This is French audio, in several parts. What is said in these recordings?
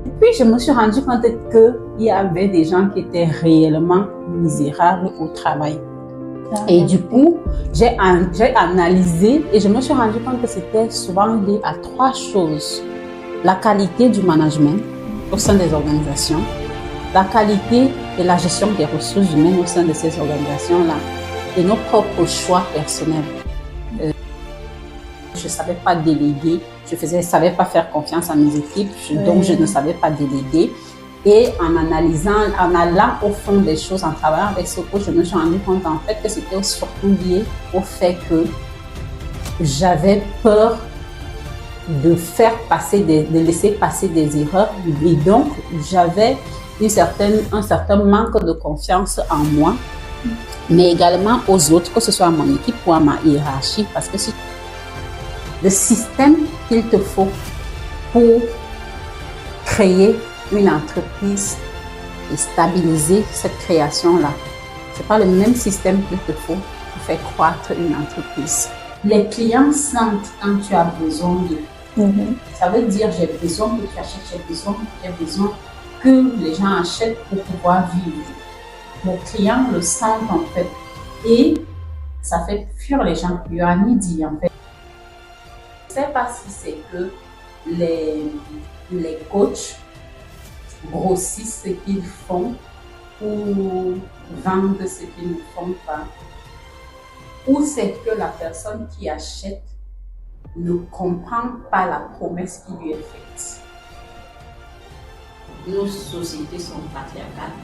Et puis, je me suis rendu compte qu'il y avait des gens qui étaient réellement misérables au travail. Et du coup, j'ai analysé et je me suis rendu compte que c'était souvent lié à 3 choses. La qualité du management au sein des organisations, la qualité de la gestion des ressources humaines au sein de ces organisations-là et nos propres choix personnels. Je ne savais pas déléguer, je ne savais pas faire confiance à mes équipes, donc je ne savais pas déléguer. Et en analysant, en allant au fond des choses, en travaillant avec Soko, je me suis rendu compte en fait que c'était surtout lié au fait que j'avais peur de laisser passer des erreurs. Et donc, j'avais un certain manque de confiance en moi, mais également aux autres, que ce soit à mon équipe ou à ma hiérarchie, parce que le système qu'il te faut pour créer une entreprise et stabiliser cette création-là, ce n'est pas le même système qu'il te faut pour faire croître une entreprise. Les clients sentent quand tu as besoin d'eux. Ça veut dire j'ai besoin que tu achètes, j'ai besoin que les gens achètent pour pouvoir vivre. Les clients le sentent en fait et ça fait fuir les gens. Yoanni dit en fait. Je ne sais pas si c'est que les coachs grossissent ce qu'ils font ou vendent ce qu'ils ne font pas, ou c'est que la personne qui achète ne comprend pas la promesse qui lui est faite. Nos sociétés sont patriarcales,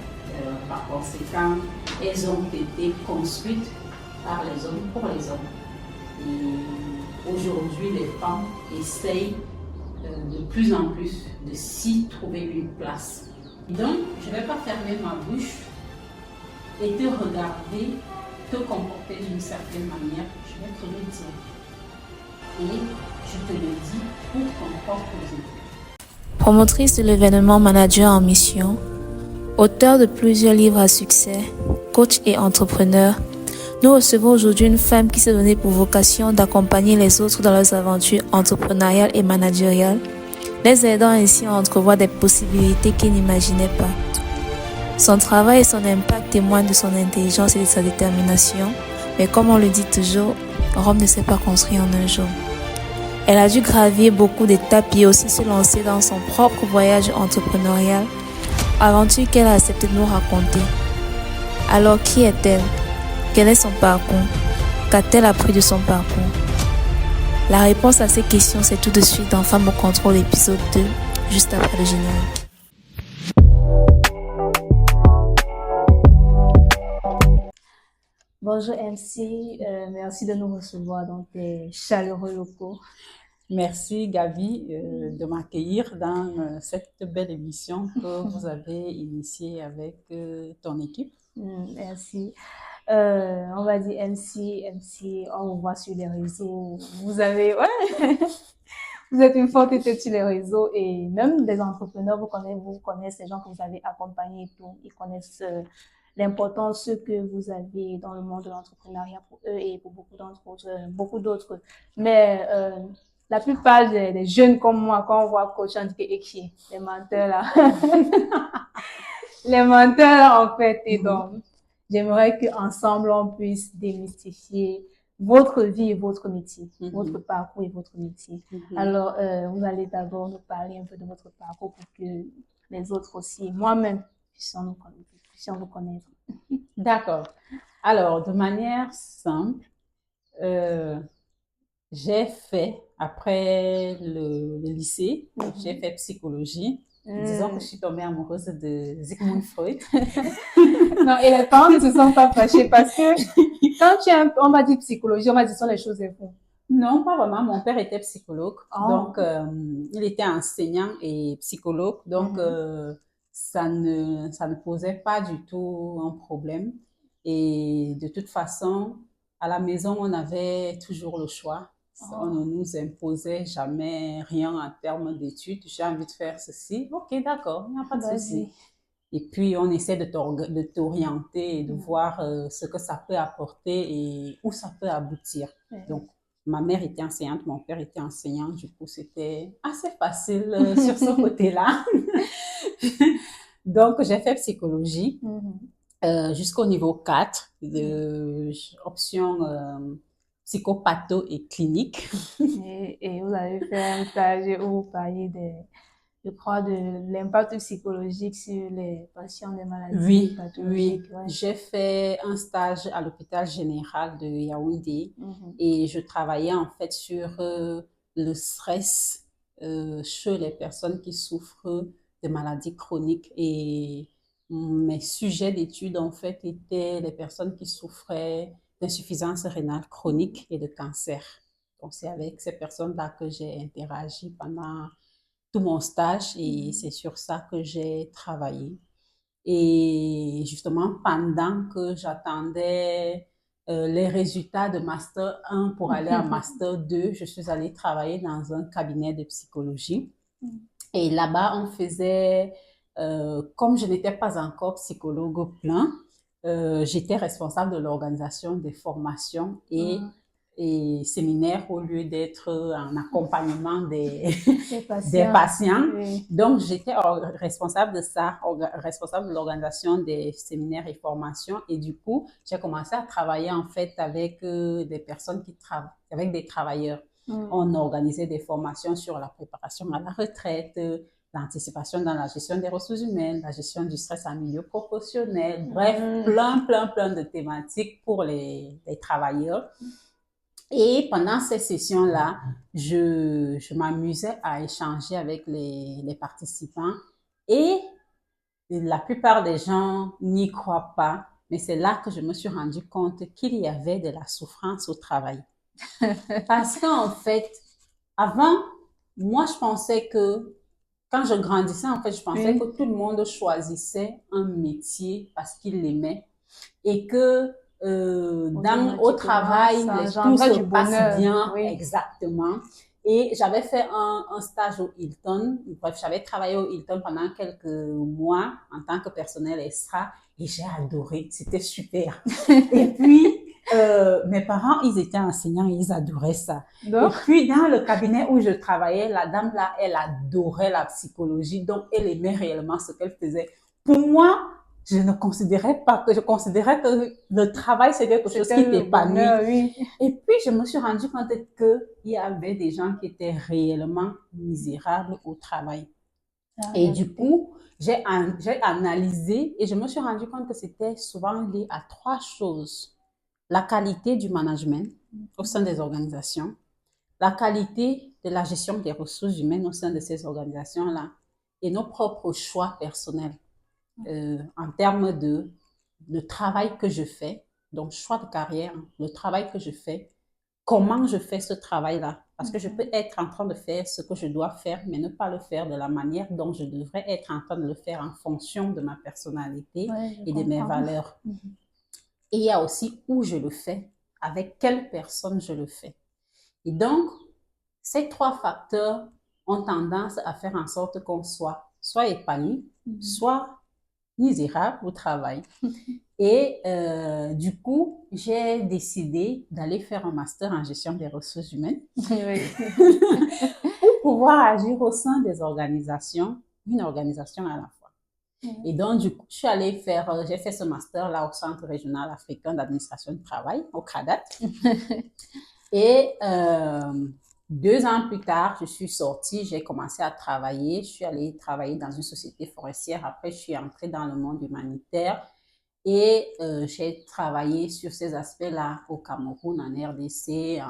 par conséquent, elles ont été construites par les hommes pour les hommes. Et aujourd'hui, les femmes essayent de plus en plus de s'y trouver une place. Donc, je ne vais pas fermer ma bouche et te regarder, te comporter d'une certaine manière. Je vais te le dire. Et je te le dis pour ton propre bien. Promotrice de l'événement Manager en mission, auteur de plusieurs livres à succès, coach et entrepreneur, nous recevons aujourd'hui une femme qui s'est donnée pour vocation d'accompagner les autres dans leurs aventures entrepreneuriales et managériales, les aidant ainsi à entrevoir des possibilités qu'ils n'imaginaient pas. Son travail et son impact témoignent de son intelligence et de sa détermination, mais comme on le dit toujours, Rome ne s'est pas construit en un jour. Elle a dû gravir beaucoup d'étapes et aussi se lancer dans son propre voyage entrepreneurial, aventure qu'elle a accepté de nous raconter. Alors qui est-elle? Quel est son parcours? Qu'a-t-elle appris de son parcours? La réponse à ces questions, c'est tout de suite dans Femme au contrôle épisode 2, juste après le générique. Bonjour MC, merci de nous recevoir dans tes chaleureux locaux. Merci Gabi de m'accueillir dans cette belle émission que vous avez initiée avec ton équipe. Merci. On va dire MC, on vous voit sur les réseaux. Vous avez, vous êtes une forte tête sur les réseaux et même des entrepreneurs vous connaissent les gens que vous avez accompagnés et tout. Ils connaissent l'importance que vous avez dans le monde de l'entrepreneuriat pour eux et pour beaucoup d'autres. Mais la plupart des jeunes comme moi, quand on voit coach, on dit que qui les menteurs là. Les menteurs là, en fait. Et donc, j'aimerais qu'ensemble, on puisse démystifier votre vie et votre métier, votre parcours et votre métier. Alors, vous allez d'abord nous parler un peu de votre parcours pour que les autres aussi, moi-même, puissions vous connaître. D'accord. Alors, de manière simple, j'ai fait, après le lycée, j'ai fait psychologie. Disons que je suis tombée amoureuse de Sigmund Freud. Non, et les parents ne se sont pas fâchés parce que quand on m'a dit psychologie, on m'a dit ce sont les choses des fous. Non, pas vraiment. Mon père était psychologue. Donc, il était enseignant et psychologue. Donc, ça ne posait pas du tout un problème. Et de toute façon, à la maison, on avait toujours le choix. On ne nous imposait jamais rien en termes d'études. J'ai envie de faire ceci. Ok, d'accord, il n'y a pas de souci. Et puis, on essaie de t'orienter et de voir ce que ça peut apporter et où ça peut aboutir. Donc, ma mère était enseignante, mon père était enseignant, du coup, c'était assez facile sur ce côté-là. Donc, j'ai fait psychologie jusqu'au niveau 4 de option psychopatho et clinique. Et vous avez fait un stage où vous parliez je crois, de l'impact psychologique sur les patients des maladies pathologiques. Oui. Ouais. J'ai fait un stage à l'hôpital général de Yaoundé et je travaillais en fait sur le stress chez les personnes qui souffrent de maladies chroniques et mes sujets d'études en fait étaient les personnes qui souffraient d'insuffisance rénale chronique et de cancer. Donc c'est avec ces personnes-là que j'ai interagi pendant tout mon stage et c'est sur ça que j'ai travaillé. Et justement, pendant que j'attendais les résultats de Master 1 pour aller à Master 2, je suis allée travailler dans un cabinet de psychologie. Et là-bas, on faisait, comme je n'étais pas encore psychologue plein, j'étais responsable de l'organisation des formations et séminaires au lieu d'être en accompagnement des patients. Oui. Donc, j'étais responsable de ça, responsable de l'organisation des séminaires et formations. Et du coup, j'ai commencé à travailler en fait avec des personnes qui travaillent, avec des travailleurs. On organisait des formations sur la préparation à la retraite, l'anticipation dans la gestion des ressources humaines, la gestion du stress en milieu professionnel, bref, plein de thématiques pour les travailleurs. Et pendant ces sessions-là, je m'amusais à échanger avec les participants et la plupart des gens n'y croient pas, mais c'est là que je me suis rendu compte qu'il y avait de la souffrance au travail. Parce qu'en fait, avant, moi, je pensais que quand je grandissais, en fait, je pensais que tout le monde choisissait un métier parce qu'il l'aimait et que au travail, tout se passe bien. Oui. Exactement. Et j'avais fait un stage au Hilton. Bref, j'avais travaillé au Hilton pendant quelques mois en tant que personnel extra et j'ai adoré. C'était super. Et puis, mes parents, ils étaient enseignants et ils adoraient ça. Donc, et puis, dans le cabinet où je travaillais, la dame là, elle adorait la psychologie. Donc, elle aimait réellement ce qu'elle faisait. Pour moi, je considérais que le travail, c'est quelque chose qui t'épanouit. Oui. Et puis, je me suis rendu compte qu'il y avait des gens qui étaient réellement misérables au travail. Et du coup, j'ai analysé et je me suis rendu compte que c'était souvent lié à 3 choses. La qualité du management au sein des organisations, la qualité de la gestion des ressources humaines au sein de ces organisations-là et nos propres choix personnels. En termes de travail que je fais, donc choix de carrière, le travail que je fais, comment je fais ce travail-là. Parce que je peux être en train de faire ce que je dois faire, mais ne pas le faire de la manière dont je devrais être en train de le faire en fonction de ma personnalité et de mes valeurs. Et il y a aussi où je le fais, avec quelle personne je le fais. Et donc, ces 3 facteurs ont tendance à faire en sorte qu'on soit épanoui, soit misérable au travail. Et du coup, j'ai décidé d'aller faire un master en gestion des ressources humaines pour pouvoir agir au sein des organisations, une organisation à la fois. Et donc, du coup, j'ai fait ce master-là au Centre régional africain d'administration du travail, au CRADAT. Et 2 ans plus tard, je suis sortie, j'ai commencé à travailler. Je suis allée travailler dans une société forestière. Après, je suis entrée dans le monde humanitaire et j'ai travaillé sur ces aspects-là au Cameroun, en RDC,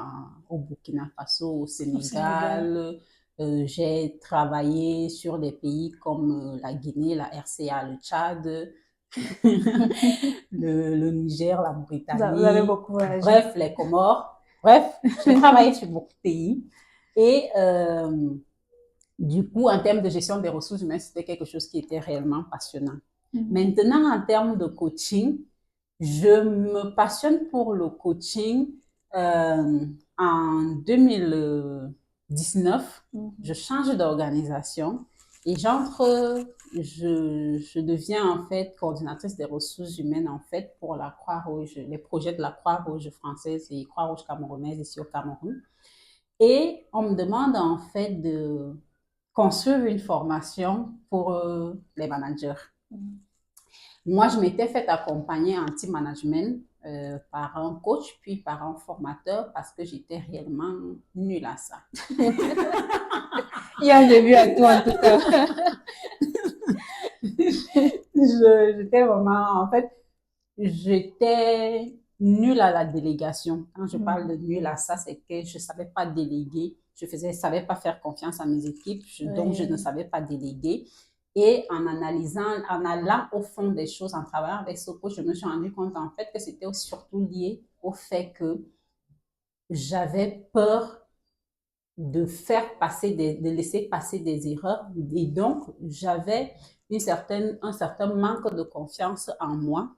au Burkina Faso, au Sénégal. J'ai travaillé sur des pays comme la Guinée, la RCA, le Tchad, le Niger, la Mauritanie. Vous avez beaucoup voyagé. Bref, les Comores. Bref, j'ai travaillé sur beaucoup de pays. Et du coup, en termes de gestion des ressources humaines, c'était quelque chose qui était réellement passionnant. Maintenant, en termes de coaching, je me passionne pour le coaching. En 2019, je change d'organisation Et je deviens en fait coordinatrice des ressources humaines en fait pour la Croix-Rouge, les projets de la Croix-Rouge française et Croix-Rouge camerounaise ici au Cameroun. Et on me demande en fait de construire une formation pour les managers. Moi, je m'étais fait accompagner en team management par un coach, puis par un formateur parce que j'étais réellement nulle à ça. Il y a un début à tout en tout cas. J'étais vraiment, en fait, j'étais nulle à la délégation. Quand je parle de nulle à ça, c'est que je savais pas déléguer. Savais pas faire confiance à mes équipes, donc je ne savais pas déléguer. Et en allant au fond des choses, en travaillant avec ce coach, je me suis rendu compte en fait que c'était surtout lié au fait que j'avais peur de laisser passer des erreurs. Et donc, j'avais un certain manque de confiance en moi,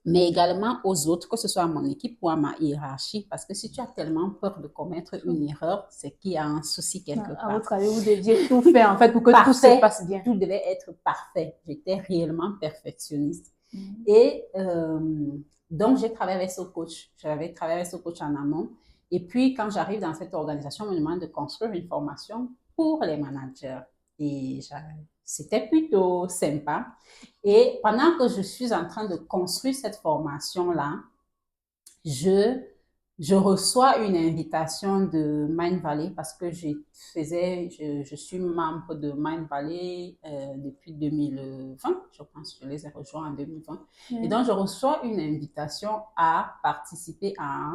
mais également aux autres, que ce soit à mon équipe ou à ma hiérarchie. Parce que si tu as tellement peur de commettre une erreur, c'est qu'il y a un souci quelque part. À votre avis, vous deviez tout faire, en fait, pour que tout se passe bien. Tout devait être parfait. J'étais réellement perfectionniste. Et donc, j'ai travaillé avec ce coach. J'avais travaillé avec ce coach en amont. Et puis, quand j'arrive dans cette organisation, on me demande de construire une formation pour les managers. Et c'était plutôt sympa. Et pendant que je suis en train de construire cette formation-là, je reçois une invitation de Mind Valley parce que je suis membre de Mind Valley depuis 2020, je pense, je les ai rejoints en 2020. Et donc, je reçois une invitation à participer à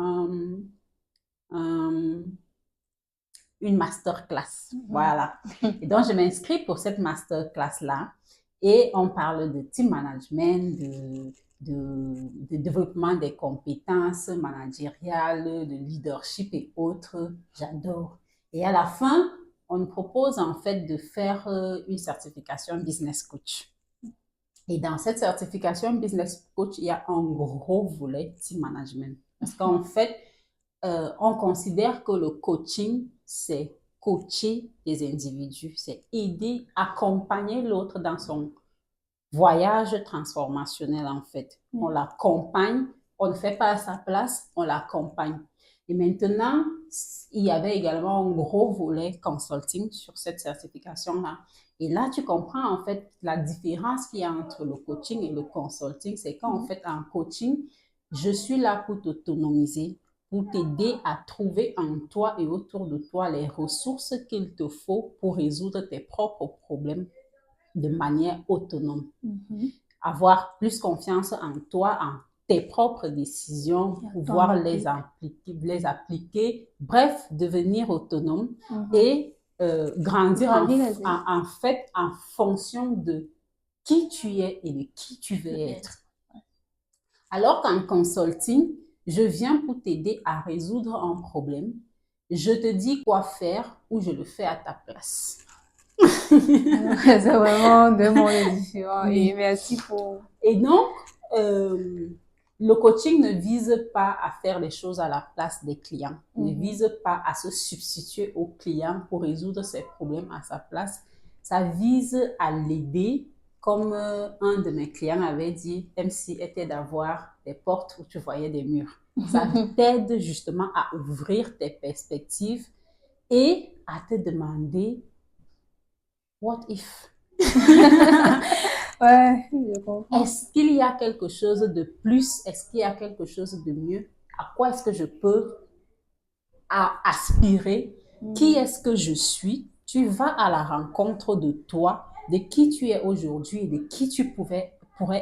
une masterclass. Voilà. Et donc, je m'inscris pour cette masterclass-là et on parle de team management, de développement des compétences managériales, de leadership et autres. J'adore. Et à la fin, on nous propose en fait de faire une certification business coach. Et dans cette certification business coach, il y a un gros volet team management. Parce qu'en fait, on considère que le coaching, c'est coacher des individus, c'est aider, accompagner l'autre dans son voyage transformationnel en fait. On l'accompagne, on ne fait pas à sa place, on l'accompagne. Et maintenant, il y avait également un gros volet consulting sur cette certification-là. Et là, tu comprends en fait la différence qu'il y a entre le coaching et le consulting. C'est qu'en fait, en coaching, je suis là pour t'autonomiser, pour t'aider à trouver en toi et autour de toi les ressources qu'il te faut pour résoudre tes propres problèmes de manière autonome. Avoir plus confiance en toi, en tes propres décisions, pouvoir les appliquer, bref, devenir autonome et grandir en fait en fonction de qui tu es et de qui tu veux être. Alors qu'en consulting, je viens pour t'aider à résoudre un problème, je te dis quoi faire ou je le fais à ta place. C'est vraiment deux mondes différents. Et merci pour... Et donc, le coaching ne vise pas à faire les choses à la place des clients, ne vise pas à se substituer au client pour résoudre ses problèmes à sa place. Ça vise à l'aider, comme un de mes clients avait dit, MC était d'avoir des portes où tu voyais des murs. Ça t'aide justement à ouvrir tes perspectives et à te demander what if? Ouais, je comprends. Est-ce qu'il y a quelque chose de plus? Est-ce qu'il y a quelque chose de mieux? À quoi est-ce que je peux aspirer? Qui est-ce que je suis? Tu vas à la rencontre de toi, de qui tu es aujourd'hui et de qui tu pourrais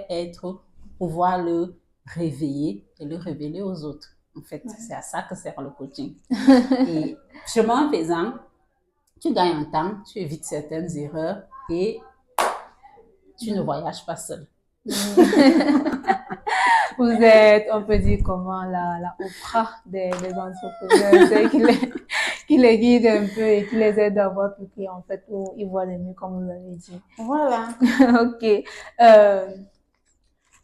être pour pouvoir le réveiller et le révéler aux autres. En fait, c'est à ça que sert le coaching. Et chemin faisant, tu gagnes en temps, tu évites certaines erreurs et tu ne voyages pas seul. Vous êtes, on peut dire comment, la Oprah des entrepreneurs. C'est qui les guide un peu et qui les aide à voir tout qui en fait où ils voient le mieux, comme vous avez dit. Voilà. Ok.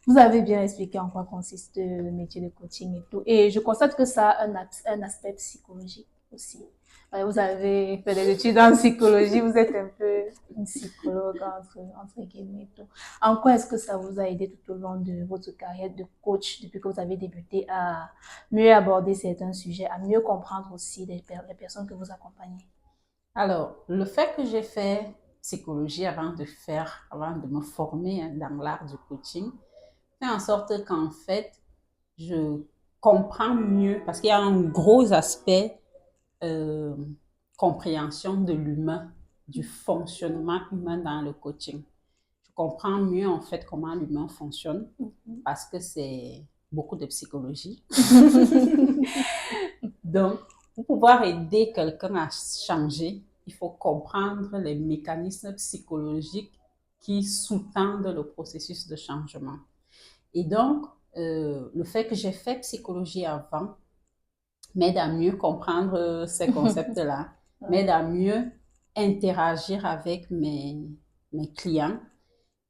Vous avez bien expliqué en quoi consiste le métier de coaching et tout. Et je constate que ça a un aspect psychologique aussi. Vous avez fait des études en psychologie, vous êtes un peu une psychologue entre guillemets. Tout. En quoi est-ce que ça vous a aidé tout au long de votre carrière de coach depuis que vous avez débuté à mieux aborder certains sujets, à mieux comprendre aussi les personnes que vous accompagnez? Alors, le fait que j'ai fait psychologie avant de me former dans l'art du coaching, fait en sorte qu'en fait, je comprends mieux, parce qu'il y a un gros aspect euh, compréhension de l'humain, du fonctionnement humain dans le coaching. Je comprends mieux en fait comment l'humain fonctionne parce que c'est beaucoup de psychologie. Donc, pour pouvoir aider quelqu'un à changer, il faut comprendre les mécanismes psychologiques qui sous-tendent le processus de changement. Et donc, le fait que j'ai fait psychologie avant m'aide à mieux comprendre ces concepts-là, m'aide à mieux interagir avec mes clients.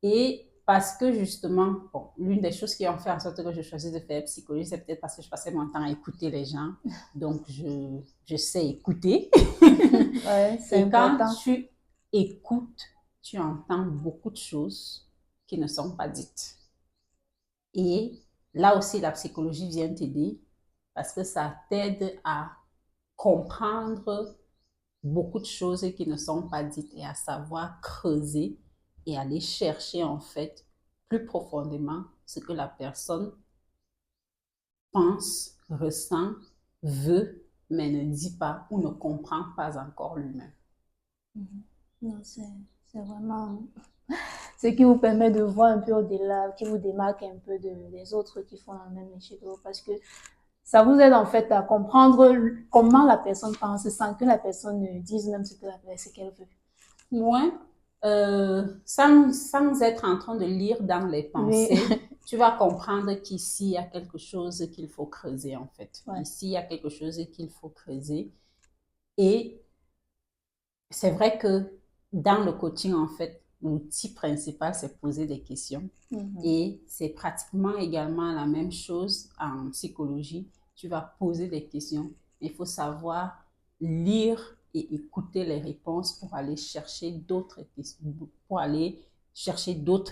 Et parce que justement, bon, l'une des choses qui ont fait en sorte que je choisis de faire psychologie, c'est peut-être parce que je passais mon temps à écouter les gens. Donc, je sais écouter. Ouais, c'est important. Quand tu écoutes, tu entends beaucoup de choses qui ne sont pas dites. Et là aussi, la psychologie vient t'aider parce que ça t'aide à comprendre beaucoup de choses qui ne sont pas dites et à savoir creuser et aller chercher en fait plus profondément ce que la personne pense, ressent, veut, mais ne dit pas ou ne comprend pas encore lui-même. Non, c'est vraiment ce qui vous permet de voir un peu au-delà, qui vous démarque un peu des autres qui font le même métier que vous, parce que ça vous aide en fait à comprendre comment la personne pense sans que la personne ne dise même ce qu'elle veut. Ouais. Sans être en train de lire dans les pensées, oui. Tu vas comprendre qu'ici, il y a quelque chose qu'il faut creuser, en fait. Ouais. Ici, il y a quelque chose qu'il faut creuser. Et c'est vrai que dans le coaching, en fait, l'outil principal, c'est poser des questions. Et c'est pratiquement également la même chose en psychologie. Tu vas poser des questions. Il faut savoir lire et écouter les réponses pour aller chercher d'autres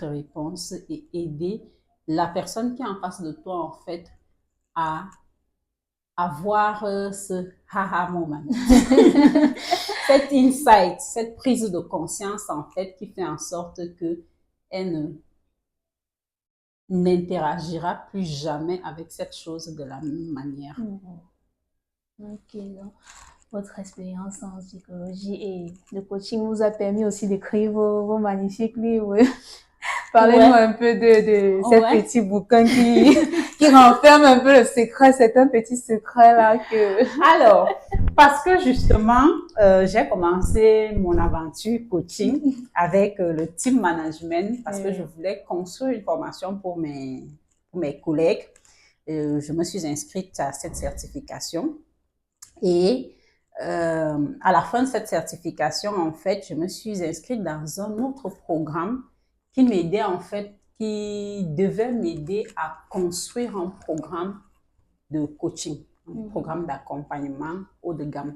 réponses et aider la personne qui est en face de toi, en fait, à avoir ce haha moment. Cet insight, cette prise de conscience, en fait, qui fait en sorte qu'elle n'interagira plus jamais avec cette chose de la même manière. Ok, donc votre expérience en psychologie et le coaching vous a permis aussi d'écrire vos magnifiques livres. Parlez-nous un peu de ce petit bouquin qui renferme un peu le secret. C'est un petit secret là que... Alors, parce que justement, j'ai commencé mon aventure coaching avec le team management parce que je voulais construire une formation pour mes collègues. Je me suis inscrite à cette certification et à la fin de cette certification, en fait, je me suis inscrite dans un autre programme qui m'aidait en fait, qui devait m'aider à construire un programme de coaching, un programme d'accompagnement haut de gamme.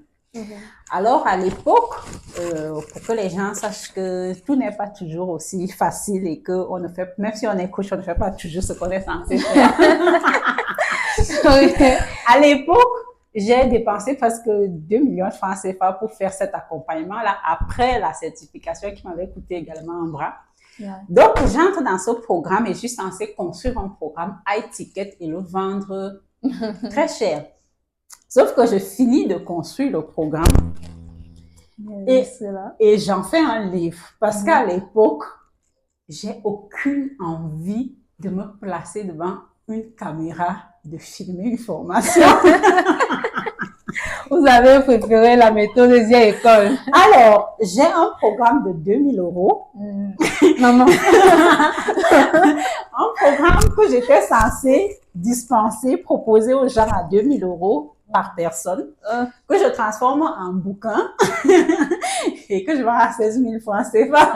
Alors, à l'époque, pour que les gens sachent que tout n'est pas toujours aussi facile et que on ne fait, même si on est coach, on ne fait pas toujours ce qu'on est censé faire. À l'époque, j'ai dépensé presque 2 millions de francs CFA pour faire cet accompagnement-là après la certification qui m'avait coûté également un bras. Donc, j'entre dans ce programme et je suis censée construire un programme high ticket et le vendre très cher. Sauf que je finis de construire le programme et j'en fais un livre. Parce qu'à l'époque, j'ai aucune envie de me placer devant une caméra, de filmer une formation. Vous avez préféré la méthode vieille école. Alors, j'ai un programme de 2 000 €. Maman. Un programme que j'étais censée dispenser, proposer aux gens à 2 000 € par personne, que je transforme en bouquin et que je vends à 16 000 francs CFA.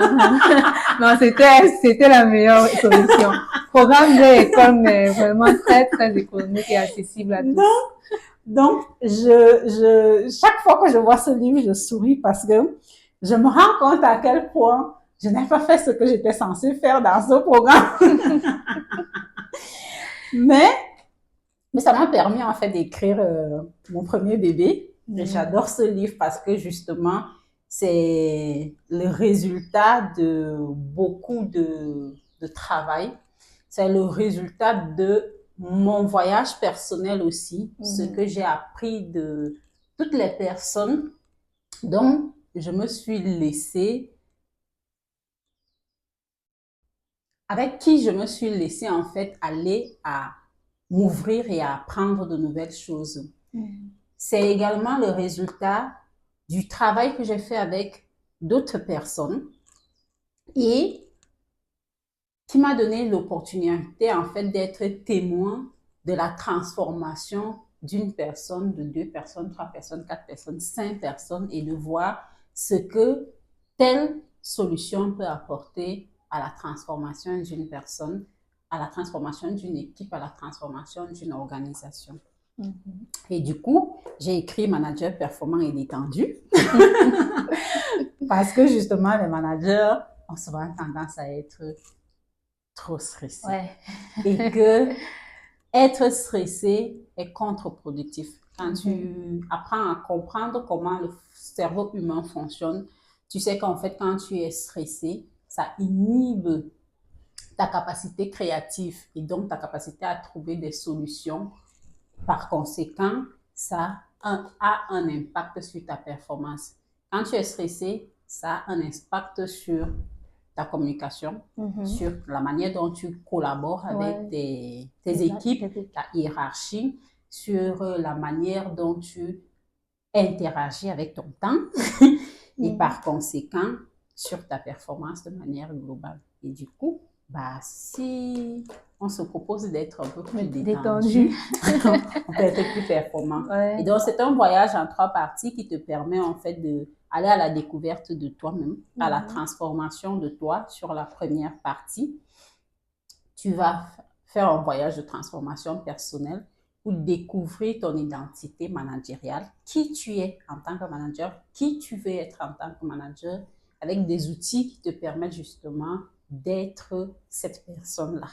Non, c'était la meilleure solution. Programme vieille école, mais vraiment très, très économique et accessible à tous. Donc, Donc, chaque fois que je vois ce livre, je souris parce que je me rends compte à quel point je n'ai pas fait ce que j'étais censée faire dans ce programme. Mais ça m'a permis en fait d'écrire mon premier bébé. Et j'adore ce livre parce que justement, c'est le résultat de beaucoup de travail. C'est le résultat de mon voyage personnel aussi, ce que j'ai appris de toutes les personnes dont je me suis laissée, avec qui je me suis laissée en fait aller à m'ouvrir et à apprendre de nouvelles choses. C'est également le résultat du travail que j'ai fait avec d'autres personnes et qui m'a donné l'opportunité en fait d'être témoin de la transformation d'une personne, de 2 personnes, 3 personnes, 4 personnes, 5 personnes et de voir ce que telle solution peut apporter à la transformation d'une personne, à la transformation d'une équipe, à la transformation d'une organisation. Et du coup, j'ai écrit Manager performant et détendu parce que justement, les managers ont souvent tendance à être trop stressés. Et que être stressé est contre-productif. Quand tu apprends à comprendre comment le cerveau humain fonctionne, tu sais qu'en fait, quand tu es stressé, ça inhibe ta capacité créative et donc ta capacité à trouver des solutions. Par conséquent, ça a un impact sur ta performance. Quand tu es stressé, ça a un impact sur ta communication, sur la manière dont tu collabores avec tes équipes, ta hiérarchie, sur la manière dont tu interagis avec ton temps et par conséquent, sur ta performance de manière globale. Et du coup, si on se propose d'être un peu plus détendu, on peut être plus performant. Et donc, c'est un voyage en 3 parties qui te permet en fait d'aller à la découverte de toi-même, à la transformation de toi sur la première partie. Tu vas faire un voyage de transformation personnelle pour découvrir ton identité managériale, qui tu es en tant que manager, qui tu veux être en tant que manager, avec des outils qui te permettent justement d'être cette personne-là.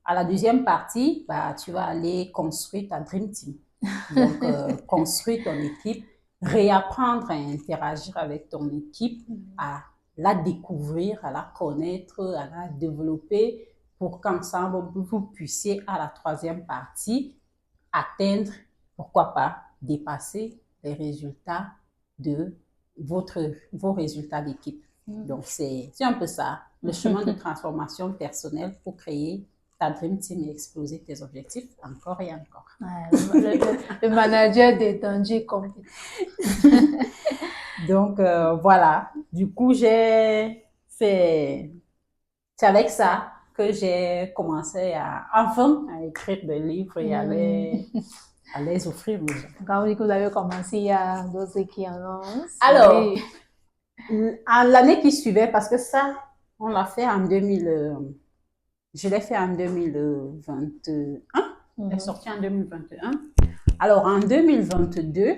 À la deuxième partie, tu vas aller construire ta Dream Team. Donc, construire ton équipe, réapprendre à interagir avec ton équipe, à la découvrir, à la connaître, à la développer pour qu'ensemble, vous puissiez, à la troisième partie, atteindre, pourquoi pas, dépasser les résultats de vos résultats d'équipe. Donc, c'est un peu ça, le chemin de transformation personnelle pour créer ta Dream Team et exploser tes objectifs encore et encore. Le manager détendu complet. Donc, voilà. Du coup, c'est avec ça que j'ai commencé enfin à écrire des livres et à les offrir aux gens. Quand vous dites que vous avez commencé, il y a d'autres qui en ont. Alors, l'année qui suivait, parce que ça, on l'a fait en 2000. Je l'ai fait en 2021. Elle est sortie en 2021. Alors, en 2022,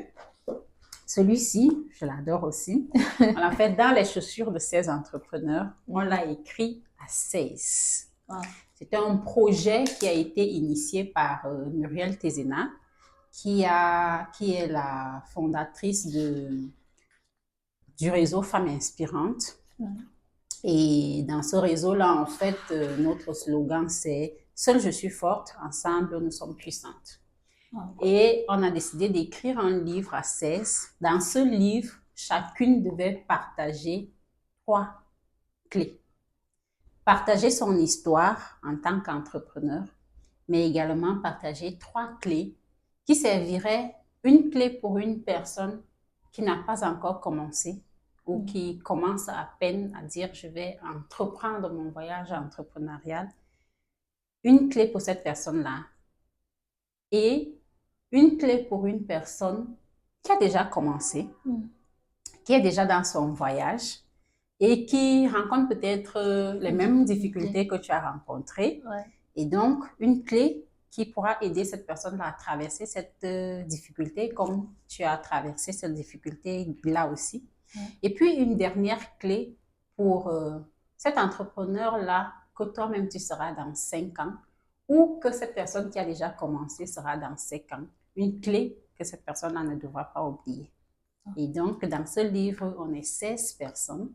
celui-ci, je l'adore aussi. On l'a fait dans les chaussures de 16 entrepreneurs. On l'a écrit à 16. C'était un projet qui a été initié par Muriel Tezena, qui est la fondatrice du réseau Femmes Inspirantes. Et dans ce réseau-là, en fait, notre slogan, c'est « Seule je suis forte, ensemble nous sommes puissantes ». Et on a décidé d'écrire un livre à 16. Dans ce livre, chacune devait partager 3 clés. Partager son histoire en tant qu'entrepreneur, mais également partager 3 clés qui serviraient, une clé pour une personne qui n'a pas encore commencé ou qui commence à peine à dire « je vais entreprendre mon voyage entrepreneurial », une clé pour cette personne-là et une clé pour une personne qui a déjà commencé, qui est déjà dans son voyage et qui rencontre peut-être les mêmes difficultés que tu as rencontrées. Et donc, une clé qui pourra aider cette personne à traverser cette difficulté comme tu as traversé cette difficulté là aussi. Et puis, une dernière clé pour cet entrepreneur-là, que toi-même tu seras dans 5 ans ou que cette personne qui a déjà commencé sera dans 5 ans. Une clé que cette personne-là ne devra pas oublier. Et donc, dans ce livre, on est 16 personnes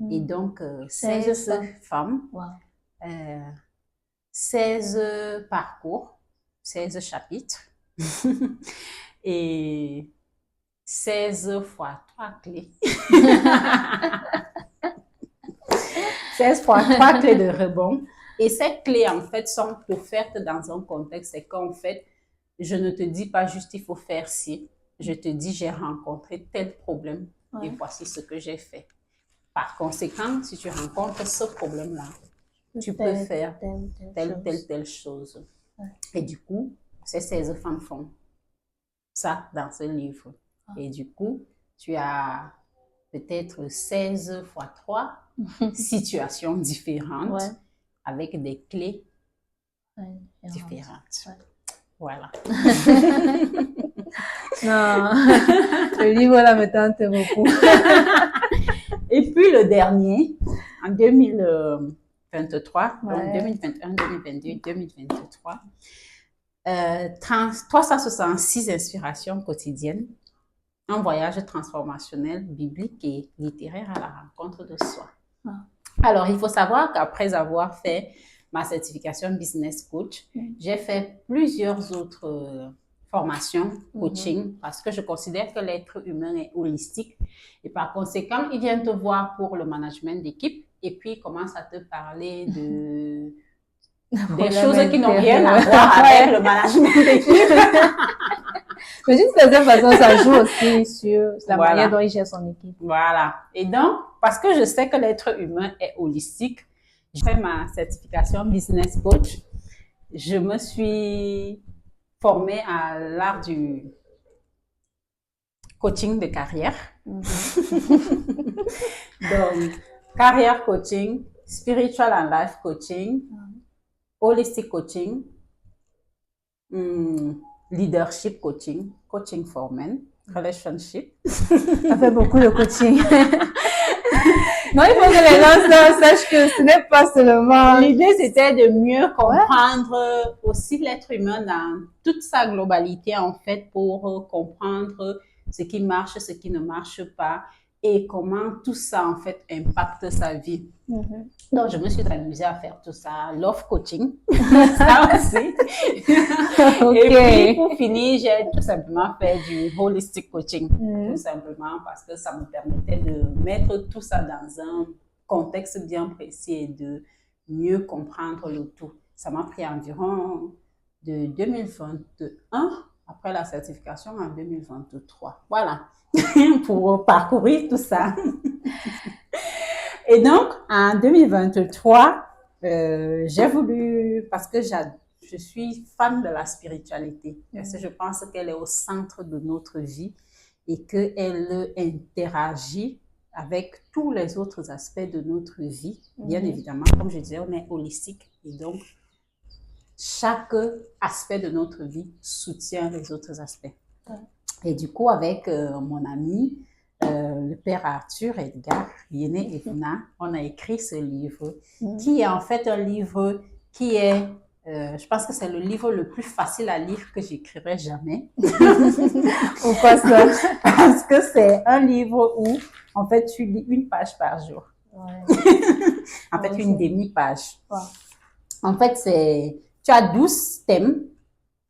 et donc 16 femmes, 16 parcours, 16 chapitres et 16 fois 3 clés. 16 fois 3 clés de rebond. Et ces clés, en fait, sont offertes dans un contexte. C'est qu'en fait, je ne te dis pas juste il faut faire ci. Je te dis j'ai rencontré tel problème et voici ce que j'ai fait. Par conséquent, si tu rencontres ce problème-là, tu peux faire telle chose. Et du coup, ces 16 femmes font ça dans ce livre. Et du coup, tu as peut-être 16 fois 3 situations différentes avec des clés différentes. Voilà. Non, le livre là me tente beaucoup. Et puis le dernier, en 2023, donc 2021, 2022, 2023, 366 inspirations quotidiennes, un voyage transformationnel, biblique et littéraire à la rencontre de soi. Alors, il faut savoir qu'après avoir fait ma certification business coach, j'ai fait plusieurs autres formations, coaching, parce que je considère que l'être humain est holistique. Et par conséquent, il vient te voir pour le management d'équipe et puis il commence à te parler de des choses qui n'ont rien à voir avec le management d'équipe. Mais d'une certaine façon, ça joue aussi sur la manière dont il gère son équipe. Voilà. Et donc, parce que je sais que l'être humain est holistique, j'ai fait ma certification business coach. Je me suis formée à l'art du coaching de carrière. Donc, carrière coaching, spiritual and life coaching, holistic coaching, leadership coaching, coaching for men, relationship. Ça fait beaucoup de coaching. Non, il faut que les gens sachent que ce n'est pas seulement... L'idée, c'était de mieux comprendre aussi l'être humain dans toute sa globalité, en fait, pour comprendre ce qui marche, ce qui ne marche pas et comment tout ça, en fait, impacte sa vie. Donc, je me suis amusée à faire tout ça. Love coaching, ça aussi. Et puis, pour finir, j'ai tout simplement fait du holistic coaching. Tout simplement parce que ça me permettait de mettre tout ça dans un contexte bien précis et de mieux comprendre le tout. Ça m'a pris environ de 2021, après la certification, en 2023. Voilà, pour parcourir tout ça. Et donc, en 2023, j'ai voulu, parce que je suis fan de la spiritualité, parce que je pense qu'elle est au centre de notre vie et qu'elle interagit avec tous les autres aspects de notre vie. Bien évidemment, comme je disais, on est holistique et donc, chaque aspect de notre vie soutient les autres aspects. Et du coup, avec mon ami, le père Arthur, Edgar, Yéné et Funa, on a écrit ce livre, qui est en fait un livre qui est, je pense que c'est le livre le plus facile à lire que j'écrirai jamais. Pourquoi ça? Parce que c'est un livre où, en fait, tu lis une page par jour. En fait, une demi-page. En fait, tu as 12 thèmes.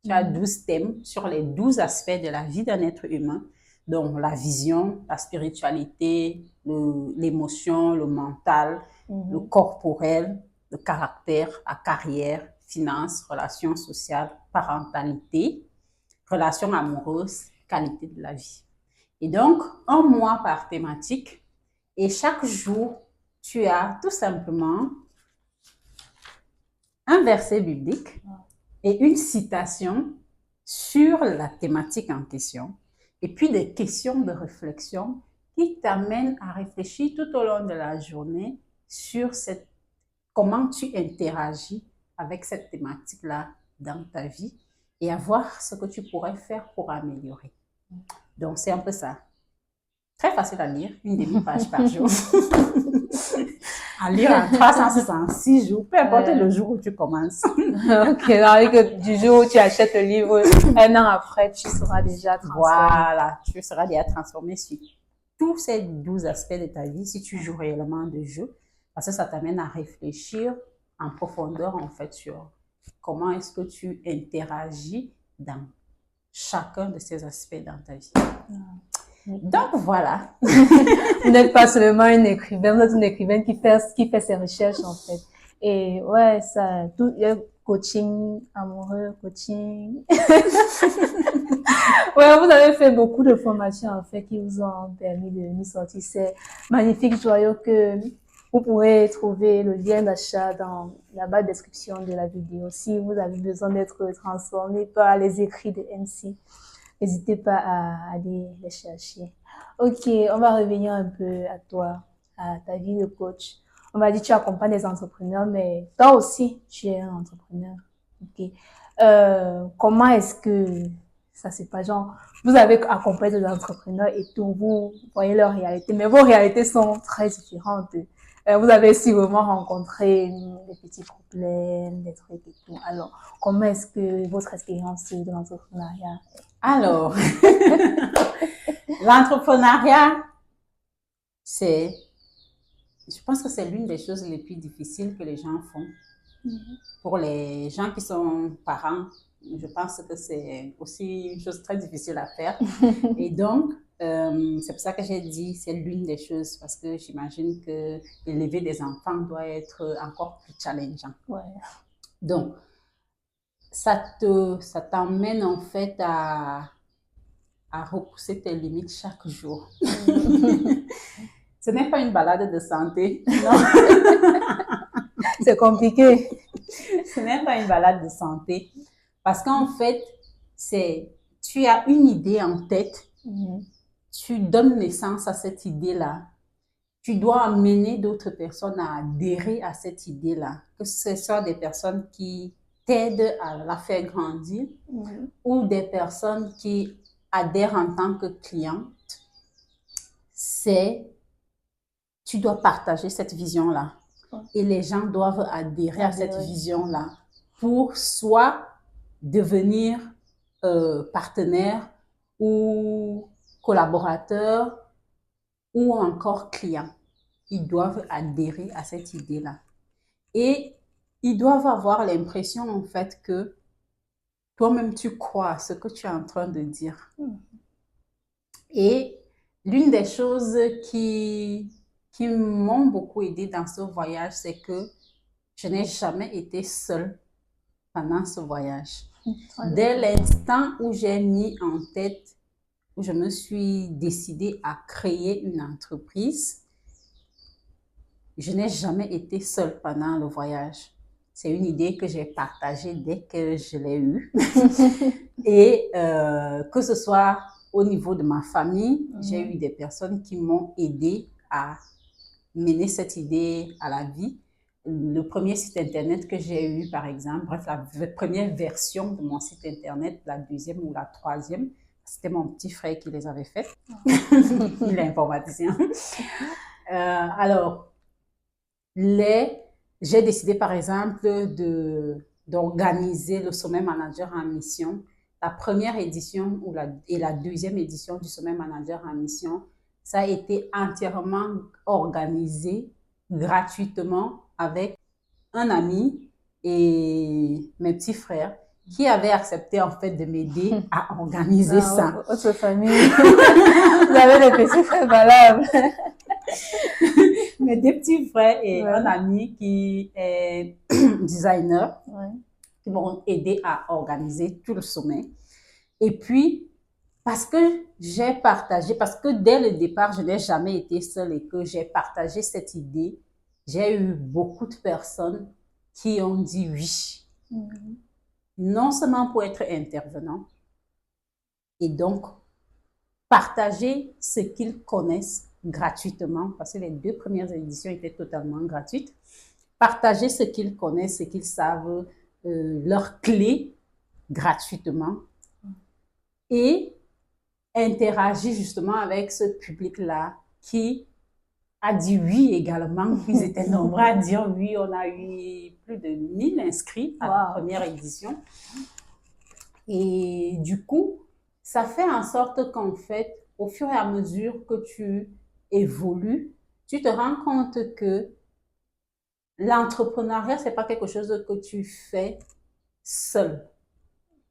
Tu as 12 thèmes sur les 12 aspects de la vie d'un être humain. Donc, la vision, la spiritualité, l'émotion, le mental, le corporel, le caractère, la carrière, finances, relations sociales, parentalité, relations amoureuses, qualité de la vie. Et donc, un mois par thématique. Et chaque jour, tu as tout simplement un verset biblique et une citation sur la thématique en question. Et puis des questions de réflexion qui t'amènent à réfléchir tout au long de la journée sur comment tu interagis avec cette thématique-là dans ta vie et à voir ce que tu pourrais faire pour améliorer. Donc, c'est un peu ça. Très facile à lire, une demi-page par jour. À lire en 366 jours, peu importe le jour où tu commences. Ok, donc du jour où tu achètes le livre, un an après, tu seras déjà transformé. Voilà, tu seras déjà transformé sur tous ces 12 aspects de ta vie si tu joues réellement de jeu. Parce que ça t'amène à réfléchir en profondeur, en fait, sur comment est-ce que tu interagis dans chacun de ces aspects dans ta vie. Donc, voilà. Vous n'êtes pas seulement une écrivaine, vous êtes une écrivaine qui fait ses recherches, en fait. Et ouais, ça, tout, il y a coaching amoureux, coaching. Ouais, vous avez fait beaucoup de formations, en fait, qui vous ont permis de nous sortir ces magnifiques joyaux que vous pourrez trouver le lien d'achat dans la barre de description de la vidéo. Si vous avez besoin d'être transformé par les écrits de MC, n'hésitez pas à aller les chercher. Ok, on va revenir un peu à toi, à ta vie de coach. On m'a dit que tu accompagnes des entrepreneurs, mais toi aussi, tu es un entrepreneur. Ok. Comment est-ce que ça se passe? Genre, vous avez accompagné des entrepreneurs et tout, vous voyez leur réalité, mais vos réalités sont très différentes. Vous avez sûrement rencontré des petits problèmes, des trucs et tout. Alors, comment est-ce que votre expérience de l'entrepreneuriat? Alors, l'entrepreneuriat, je pense que c'est l'une des choses les plus difficiles que les gens font. Pour les gens qui sont parents, je pense que c'est aussi une chose très difficile à faire. Et donc, c'est pour ça que j'ai dit c'est l'une des choses, parce que j'imagine que élever des enfants doit être encore plus challengeant. Ouais. Donc, ça t'emmène en fait à repousser tes limites chaque jour. Ce n'est pas une balade de santé, non. C'est compliqué. Ce n'est pas une balade de santé. Parce qu'en fait, tu as une idée en tête, tu donnes naissance à cette idée-là. Tu dois amener d'autres personnes à adhérer à cette idée-là. Que ce soit des personnes qui t'aident à la faire grandir ou des personnes qui adhèrent en tant que cliente. Tu dois partager cette vision-là. Et les gens doivent adhérer à cette vision-là pour soit devenir partenaires ou collaborateurs ou encore clients. Ils doivent adhérer à cette idée-là. Et ils doivent avoir l'impression, en fait, que toi-même, tu crois à ce que tu es en train de dire. Et l'une des choses qui m'ont beaucoup aidé dans ce voyage, c'est que je n'ai jamais été seule pendant ce voyage. Dès l'instant où j'ai mis en tête, où je me suis décidée à créer une entreprise, je n'ai jamais été seule pendant le voyage. C'est une idée que j'ai partagée dès que je l'ai eue. Et que ce soit au niveau de ma famille, j'ai eu des personnes qui m'ont aidée à mener cette idée à la vie. Le premier site internet que j'ai eu, par exemple, bref, la première version de mon site internet, la deuxième ou la troisième, c'était mon petit frère qui les avait faites. Il est informaticien. Alors, j'ai décidé, par exemple, d'organiser le Sommet Manager en Mission. La première édition et la deuxième édition du Sommet Manager en Mission, ça a été entièrement organisé gratuitement avec un ami et mes petits frères qui avaient accepté en fait de m'aider à organiser ça. Votre famille, vous avez des petits frères valables. Mes deux petits frères et un ami qui est designer qui m'ont aidé à organiser tout le sommet. Et puis, parce que dès le départ, je n'ai jamais été seule et que j'ai partagé cette idée, j'ai eu beaucoup de personnes qui ont dit oui. Non seulement pour être intervenant, et donc partager ce qu'ils connaissent gratuitement, parce que les 2 premières éditions étaient totalement gratuites. Partager ce qu'ils connaissent, ce qu'ils savent leurs clés gratuitement et interagir justement avec ce public-là qui a dit oui également. Ils étaient nombreux à dire oui. On a eu plus de 1000 inscrits à la première édition. Et du coup, ça fait en sorte qu'en fait, au fur et à mesure que tu évolues, tu te rends compte que l'entrepreneuriat, c'est pas quelque chose que tu fais seul.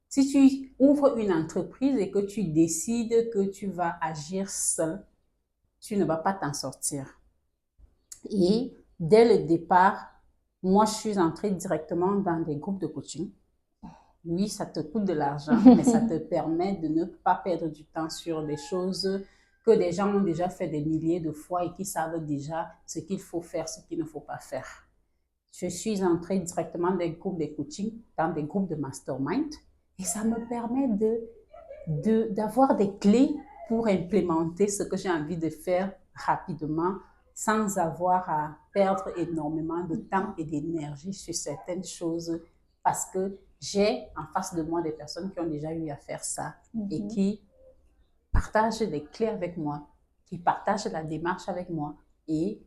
Si tu ouvres une entreprise et que tu décides que tu vas agir seul, tu ne vas pas t'en sortir. Et dès le départ, moi, je suis entrée directement dans des groupes de coaching. Oui, ça te coûte de l'argent, mais ça te permet de ne pas perdre du temps sur des choses que des gens ont déjà fait des milliers de fois et qui savent déjà ce qu'il faut faire, ce qu'il ne faut pas faire. Je suis entrée directement dans des groupes de coaching, dans des groupes de mastermind, et ça me permet d'avoir des clés pour implémenter ce que j'ai envie de faire rapidement, sans avoir à perdre énormément de temps et d'énergie sur certaines choses, parce que j'ai en face de moi des personnes qui ont déjà eu à faire ça et qui partagent les clés avec moi, qui partagent la démarche avec moi et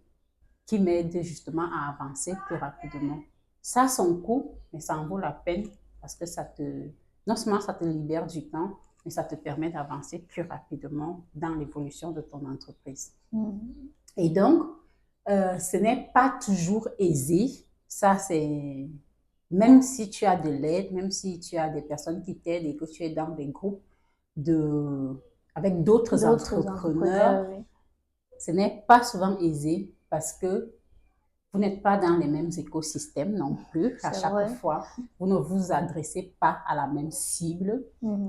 qui m'aident justement à avancer plus rapidement. Ça a son coût, mais ça en vaut la peine parce que non seulement ça te libère du temps, mais ça te permet d'avancer plus rapidement dans l'évolution de ton entreprise. Et donc, ce n'est pas toujours aisé. Ça, c'est... Même si tu as de l'aide, même si tu as des personnes qui t'aident et que tu es dans des groupes avec d'autres entrepreneurs, oui. Ce n'est pas souvent aisé parce que vous n'êtes pas dans les mêmes écosystèmes non plus. À chaque fois, vous ne vous adressez pas à la même cible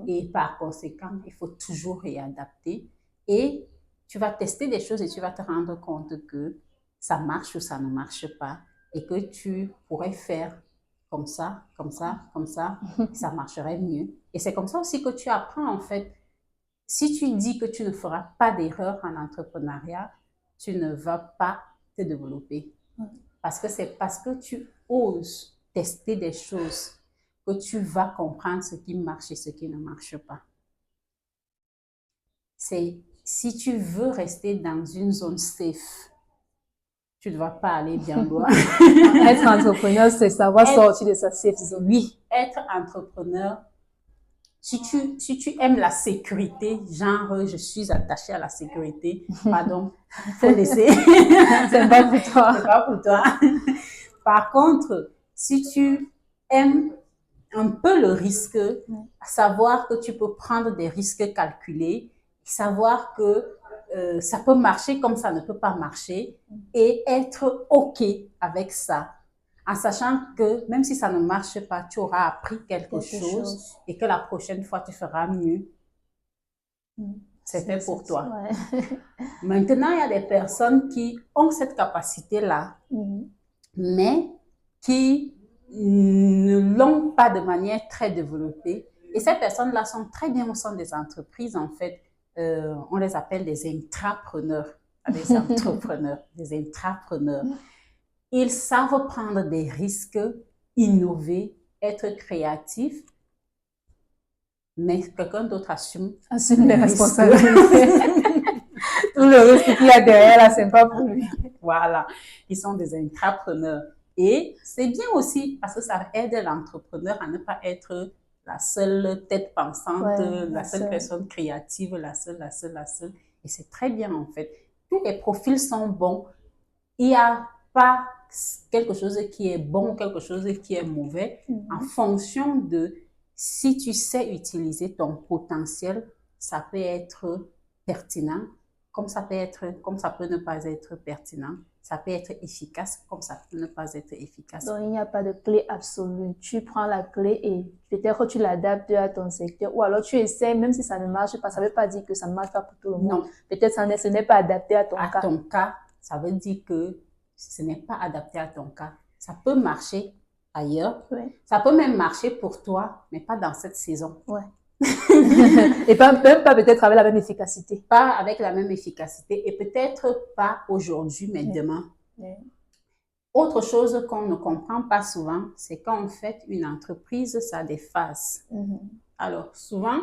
et par conséquent, il faut toujours réadapter. Et tu vas tester des choses et tu vas te rendre compte que ça marche ou ça ne marche pas et que tu pourrais faire comme ça, comme ça, comme ça, ça marcherait mieux. Et c'est comme ça aussi que tu apprends en fait. Si tu dis que tu ne feras pas d'erreur en entrepreneuriat, tu ne vas pas te développer. Parce que c'est parce que tu oses tester des choses que tu vas comprendre ce qui marche et ce qui ne marche pas. Si tu veux rester dans une zone safe, tu ne vas pas aller bien loin. Être entrepreneur, c'est savoir sortir de sa safe zone. Oui, être entrepreneur, si tu aimes la sécurité, genre je suis attachée à la sécurité, pardon, faut laisser. C'est pas pour toi. C'est pas pour toi. Par contre, si tu aimes un peu le risque, savoir que tu peux prendre des risques calculés, savoir que ça peut marcher comme ça ne peut pas marcher et être OK avec ça. En sachant que même si ça ne marche pas, tu auras appris quelque chose et que la prochaine fois, tu feras mieux. C'est fait pour toi. Ouais. Maintenant, il y a des personnes qui ont cette capacité-là, mais qui ne l'ont pas de manière très développée. Et ces personnes-là sont très bien au sein des entreprises, en fait. On les appelle des intrapreneurs, des entrepreneurs, des intrapreneurs. Ils savent prendre des risques, innover, être créatifs, mais quelqu'un d'autre assume les responsabilités. Tout le risque qu'il y a derrière, là, c'est pas pour lui. Voilà, ils sont des intrapreneurs. Et c'est bien aussi parce que ça aide l'entrepreneur à ne pas être la seule tête pensante, la seule personne créative, la seule. Et c'est très bien en fait. Tous les profils sont bons. Il n'y a pas quelque chose qui est bon, quelque chose qui est mauvais. En fonction de si tu sais utiliser ton potentiel, ça peut être pertinent, comme ça peut ne pas être pertinent. Ça peut être efficace, comme ça peut ne pas être efficace. Donc, il n'y a pas de clé absolue. Tu prends la clé et peut-être tu l'adaptes à ton secteur. Ou alors, tu essaies, même si ça ne marche pas, ça ne veut pas dire que ça ne marche pas pour tout le monde. Non. Peut-être que ce n'est pas adapté à ton cas. À ton cas, ça veut dire que ce n'est pas adapté à ton cas. Ça peut marcher ailleurs. Ouais. Ça peut même marcher pour toi, mais pas dans cette saison. Ouais. Et même pas peut-être avec la même efficacité. Pas avec la même efficacité et peut-être pas aujourd'hui, mais demain. Autre chose qu'on ne comprend pas souvent, c'est qu'en fait, une entreprise, ça a des phases. Alors, souvent,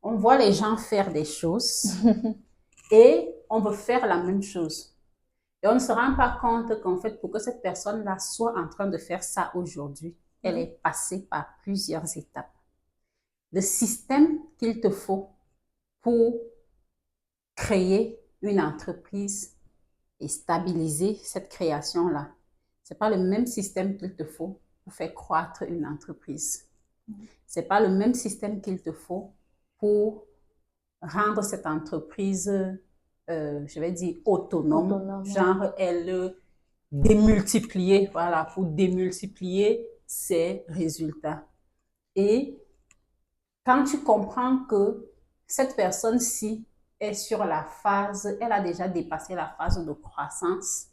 on voit les gens faire des choses et on veut faire la même chose. Et on ne se rend pas compte qu'en fait, pour que cette personne-là soit en train de faire ça aujourd'hui, elle est passée par plusieurs étapes. Le système qu'il te faut pour créer une entreprise et stabiliser cette création-là, c'est pas le même système qu'il te faut pour faire croître une entreprise. C'est pas le même système qu'il te faut pour rendre cette entreprise, je vais dire, autonome. Genre, elle démultiplier, voilà, pour démultiplier ses résultats. Et quand tu comprends que cette personne-ci est sur la phase, elle a déjà dépassé la phase de croissance,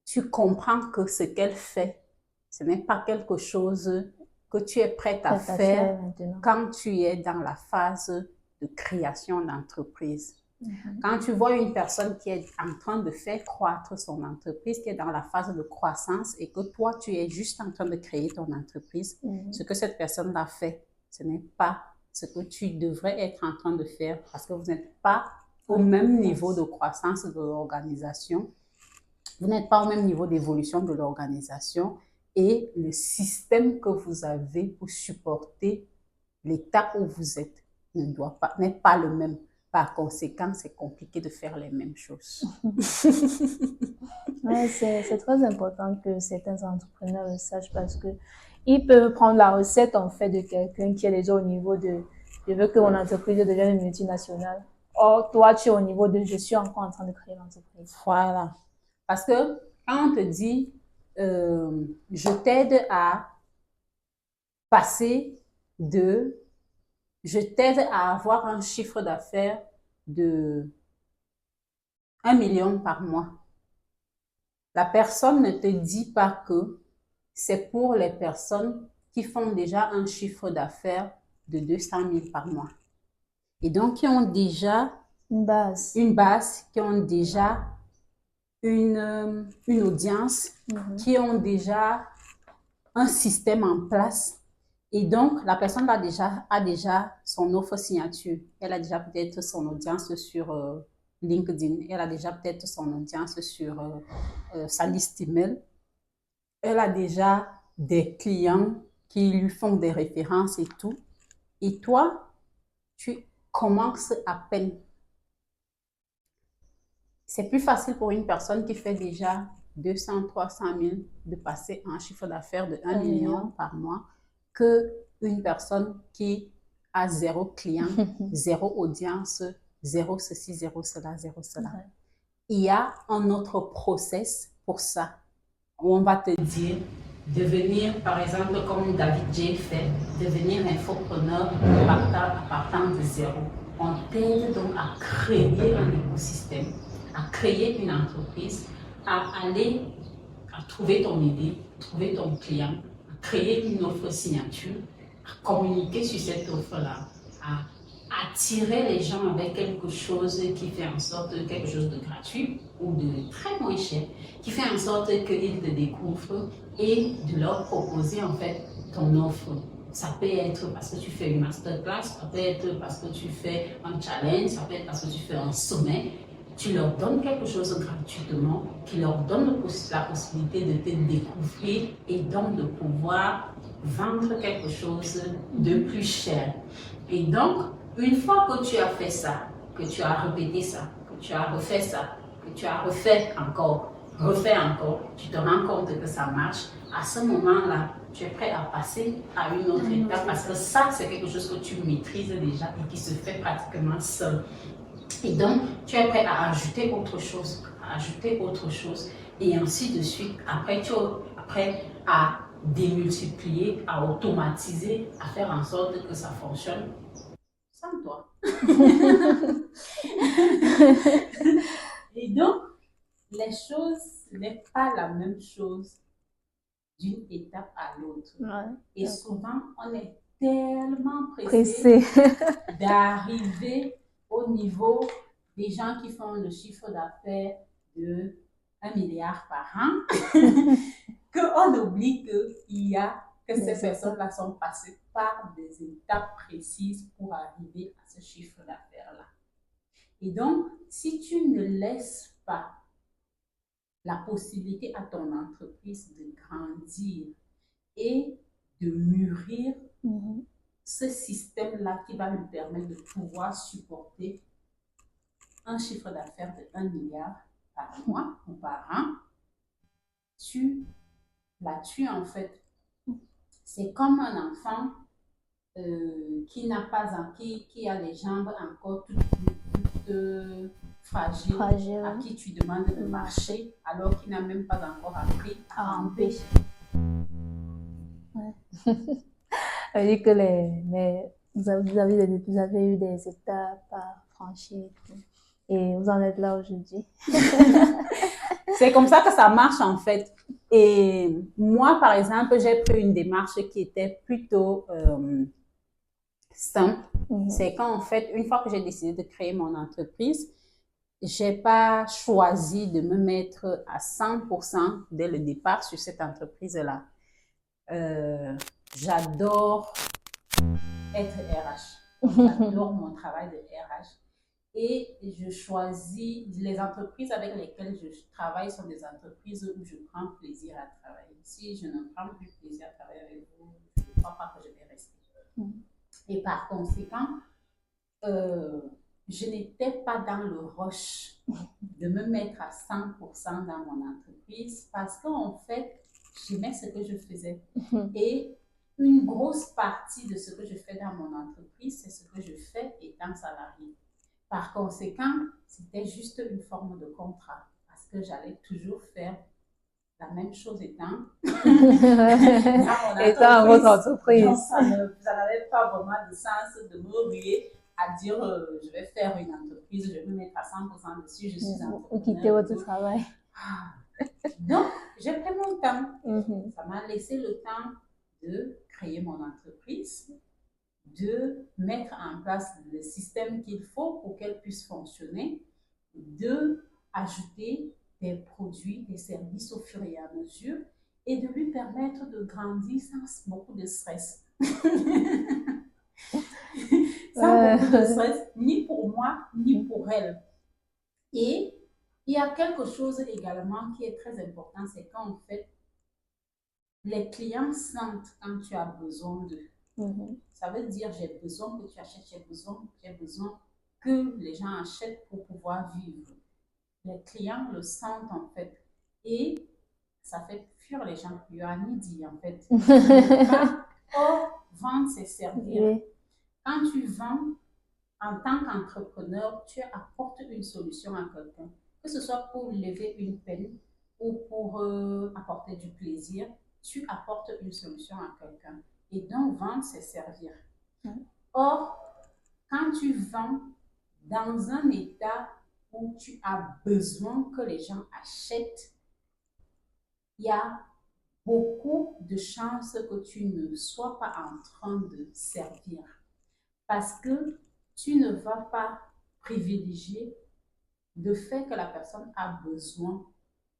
tu comprends que ce qu'elle fait, ce n'est pas quelque chose que tu es prête à faire quand tu es dans la phase de création d'entreprise. Quand tu vois une personne qui est en train de faire croître son entreprise, qui est dans la phase de croissance et que toi, tu es juste en train de créer ton entreprise, ce que cette personne-là fait, ce n'est pas ce que tu devrais être en train de faire parce que vous n'êtes pas au même niveau de croissance de l'organisation. Vous n'êtes pas au même niveau d'évolution de l'organisation et le système que vous avez pour supporter l'état où vous êtes n'est pas le même. Par conséquent, c'est compliqué de faire les mêmes choses. Ouais, c'est très important que certains entrepreneurs le sachent parce que ils peuvent prendre la recette en fait de quelqu'un qui est déjà au niveau de je veux que mon entreprise devienne une multinationale. Or, toi, tu es au niveau de je suis encore en train de créer l'entreprise. Voilà. Parce que quand on te dit je t'aide à passer de, je t'aide à avoir un chiffre d'affaires de 1 million par mois. La personne ne te dit pas que c'est pour les personnes qui font déjà un chiffre d'affaires de 200 000 par mois. Et donc, qui ont déjà une base, qui ont déjà une audience, qui ont déjà un système en place. Et donc, la personne a déjà son offre signature. Elle a déjà peut-être son audience sur LinkedIn. Elle a déjà peut-être son audience sur sa liste email. Elle a déjà des clients qui lui font des références et tout. Et toi, tu commences à peine. C'est plus facile pour une personne qui fait déjà 200, 300 000 de passer à un chiffre d'affaires de 1 million par mois que une personne qui a 0 client, 0 audience, 0 ceci, 0 cela, 0 cela. Il y a un autre process pour ça où on va te dire devenir, par exemple, comme David J fait, devenir infopreneur à partant de 0. On t'aide donc à créer un écosystème, à créer une entreprise, à aller à trouver ton idée, trouver ton client, à créer une offre signature, à communiquer sur cette offre-là, à attirer les gens avec quelque chose qui fait en sorte quelque chose de gratuit ou de très moins cher, qui fait en sorte qu'ils te découvrent et de leur proposer en fait ton offre. Ça peut être parce que tu fais une masterclass, ça peut être parce que tu fais un challenge, ça peut être parce que tu fais un sommet. Tu leur donnes quelque chose gratuitement, qui leur donne la possibilité de te découvrir et donc de pouvoir vendre quelque chose de plus cher. Et donc, une fois que tu as fait ça, que tu as répété ça, que tu as refait ça, que tu as refait encore, tu te rends compte que ça marche, à ce moment-là, tu es prêt à passer à une autre étape parce que ça, c'est quelque chose que tu maîtrises déjà et qui se fait pratiquement seul. Et donc, tu es prêt à ajouter autre chose, et ainsi de suite. Après, tu es prêt à démultiplier, à automatiser, à faire en sorte que ça fonctionne sans toi. Et donc, les choses n'est pas la même chose d'une étape à l'autre. Ouais, et souvent, on est tellement pressé d'arriver au niveau des gens qui font le chiffre d'affaires de 1 milliard par an, qu'on oublie que ces personnes-là sont passées par des étapes précises pour arriver à ce chiffre d'affaires-là. Et donc, si tu ne laisses pas la possibilité à ton entreprise de grandir et de mûrir ce système-là qui va lui permettre de pouvoir supporter un chiffre d'affaires de 1 milliard par mois ou par an, tu la tues en fait. C'est comme un enfant qui n'a pas, qui a les jambes encore toutes fragiles, à qui tu demandes de marcher alors qu'il n'a même pas encore appris à ramper. Ouais. Ça veut dire que vous avez eu des étapes à franchir et vous en êtes là aujourd'hui. C'est comme ça que ça marche en fait. Et moi, par exemple, j'ai pris une démarche qui était plutôt simple. C'est qu'en fait, une fois que j'ai décidé de créer mon entreprise, j'ai pas choisi de me mettre à 100% dès le départ sur cette entreprise-là. J'adore être RH. J'adore mon travail de RH. Et je choisis les entreprises avec lesquelles je travaille sont des entreprises où je prends plaisir à travailler. Si je ne prends plus plaisir à travailler avec vous, je ne crois pas que je vais rester. Et par conséquent, je n'étais pas dans le rush de me mettre à 100% dans mon entreprise parce qu'en fait, j'aimais ce que je faisais. Et une grosse partie de ce que je fais dans mon entreprise, c'est ce que je fais étant salarié. Par conséquent, c'était juste une forme de contrat parce que j'allais toujours faire la même chose étant dans votre entreprise. Donc, ça n'avait pas vraiment de sens de me ruer à dire je vais faire une entreprise, je vais me mettre à 100% dessus, je suis entrepreneur. Vous quittez votre travail. Donc, j'ai pris mon temps. Ça m'a laissé le temps de créer mon entreprise, de mettre en place le système qu'il faut pour qu'elle puisse fonctionner, de ajouter des produits, des services au fur et à mesure et de lui permettre de grandir sans beaucoup de stress. Sans beaucoup de stress, ni pour moi, ni pour elle. Et il y a quelque chose également qui est très important, c'est qu'en fait, les clients sentent quand tu as besoin d'eux. Ça veut dire j'ai besoin que tu achètes, j'ai besoin que les gens achètent pour pouvoir vivre. Les clients le sentent en fait et ça fait fuir les gens. Yoanni dit en fait, vendre c'est servir. Quand tu vends en tant qu'entrepreneur, tu apportes une solution à quelqu'un, que ce soit pour lever une peine ou pour apporter du plaisir, tu apportes une solution à quelqu'un. Et donc, vendre, c'est servir. Or, quand tu vends dans un état où tu as besoin que les gens achètent, il y a beaucoup de chances que tu ne sois pas en train de servir. Parce que tu ne vas pas privilégier le fait que la personne a besoin,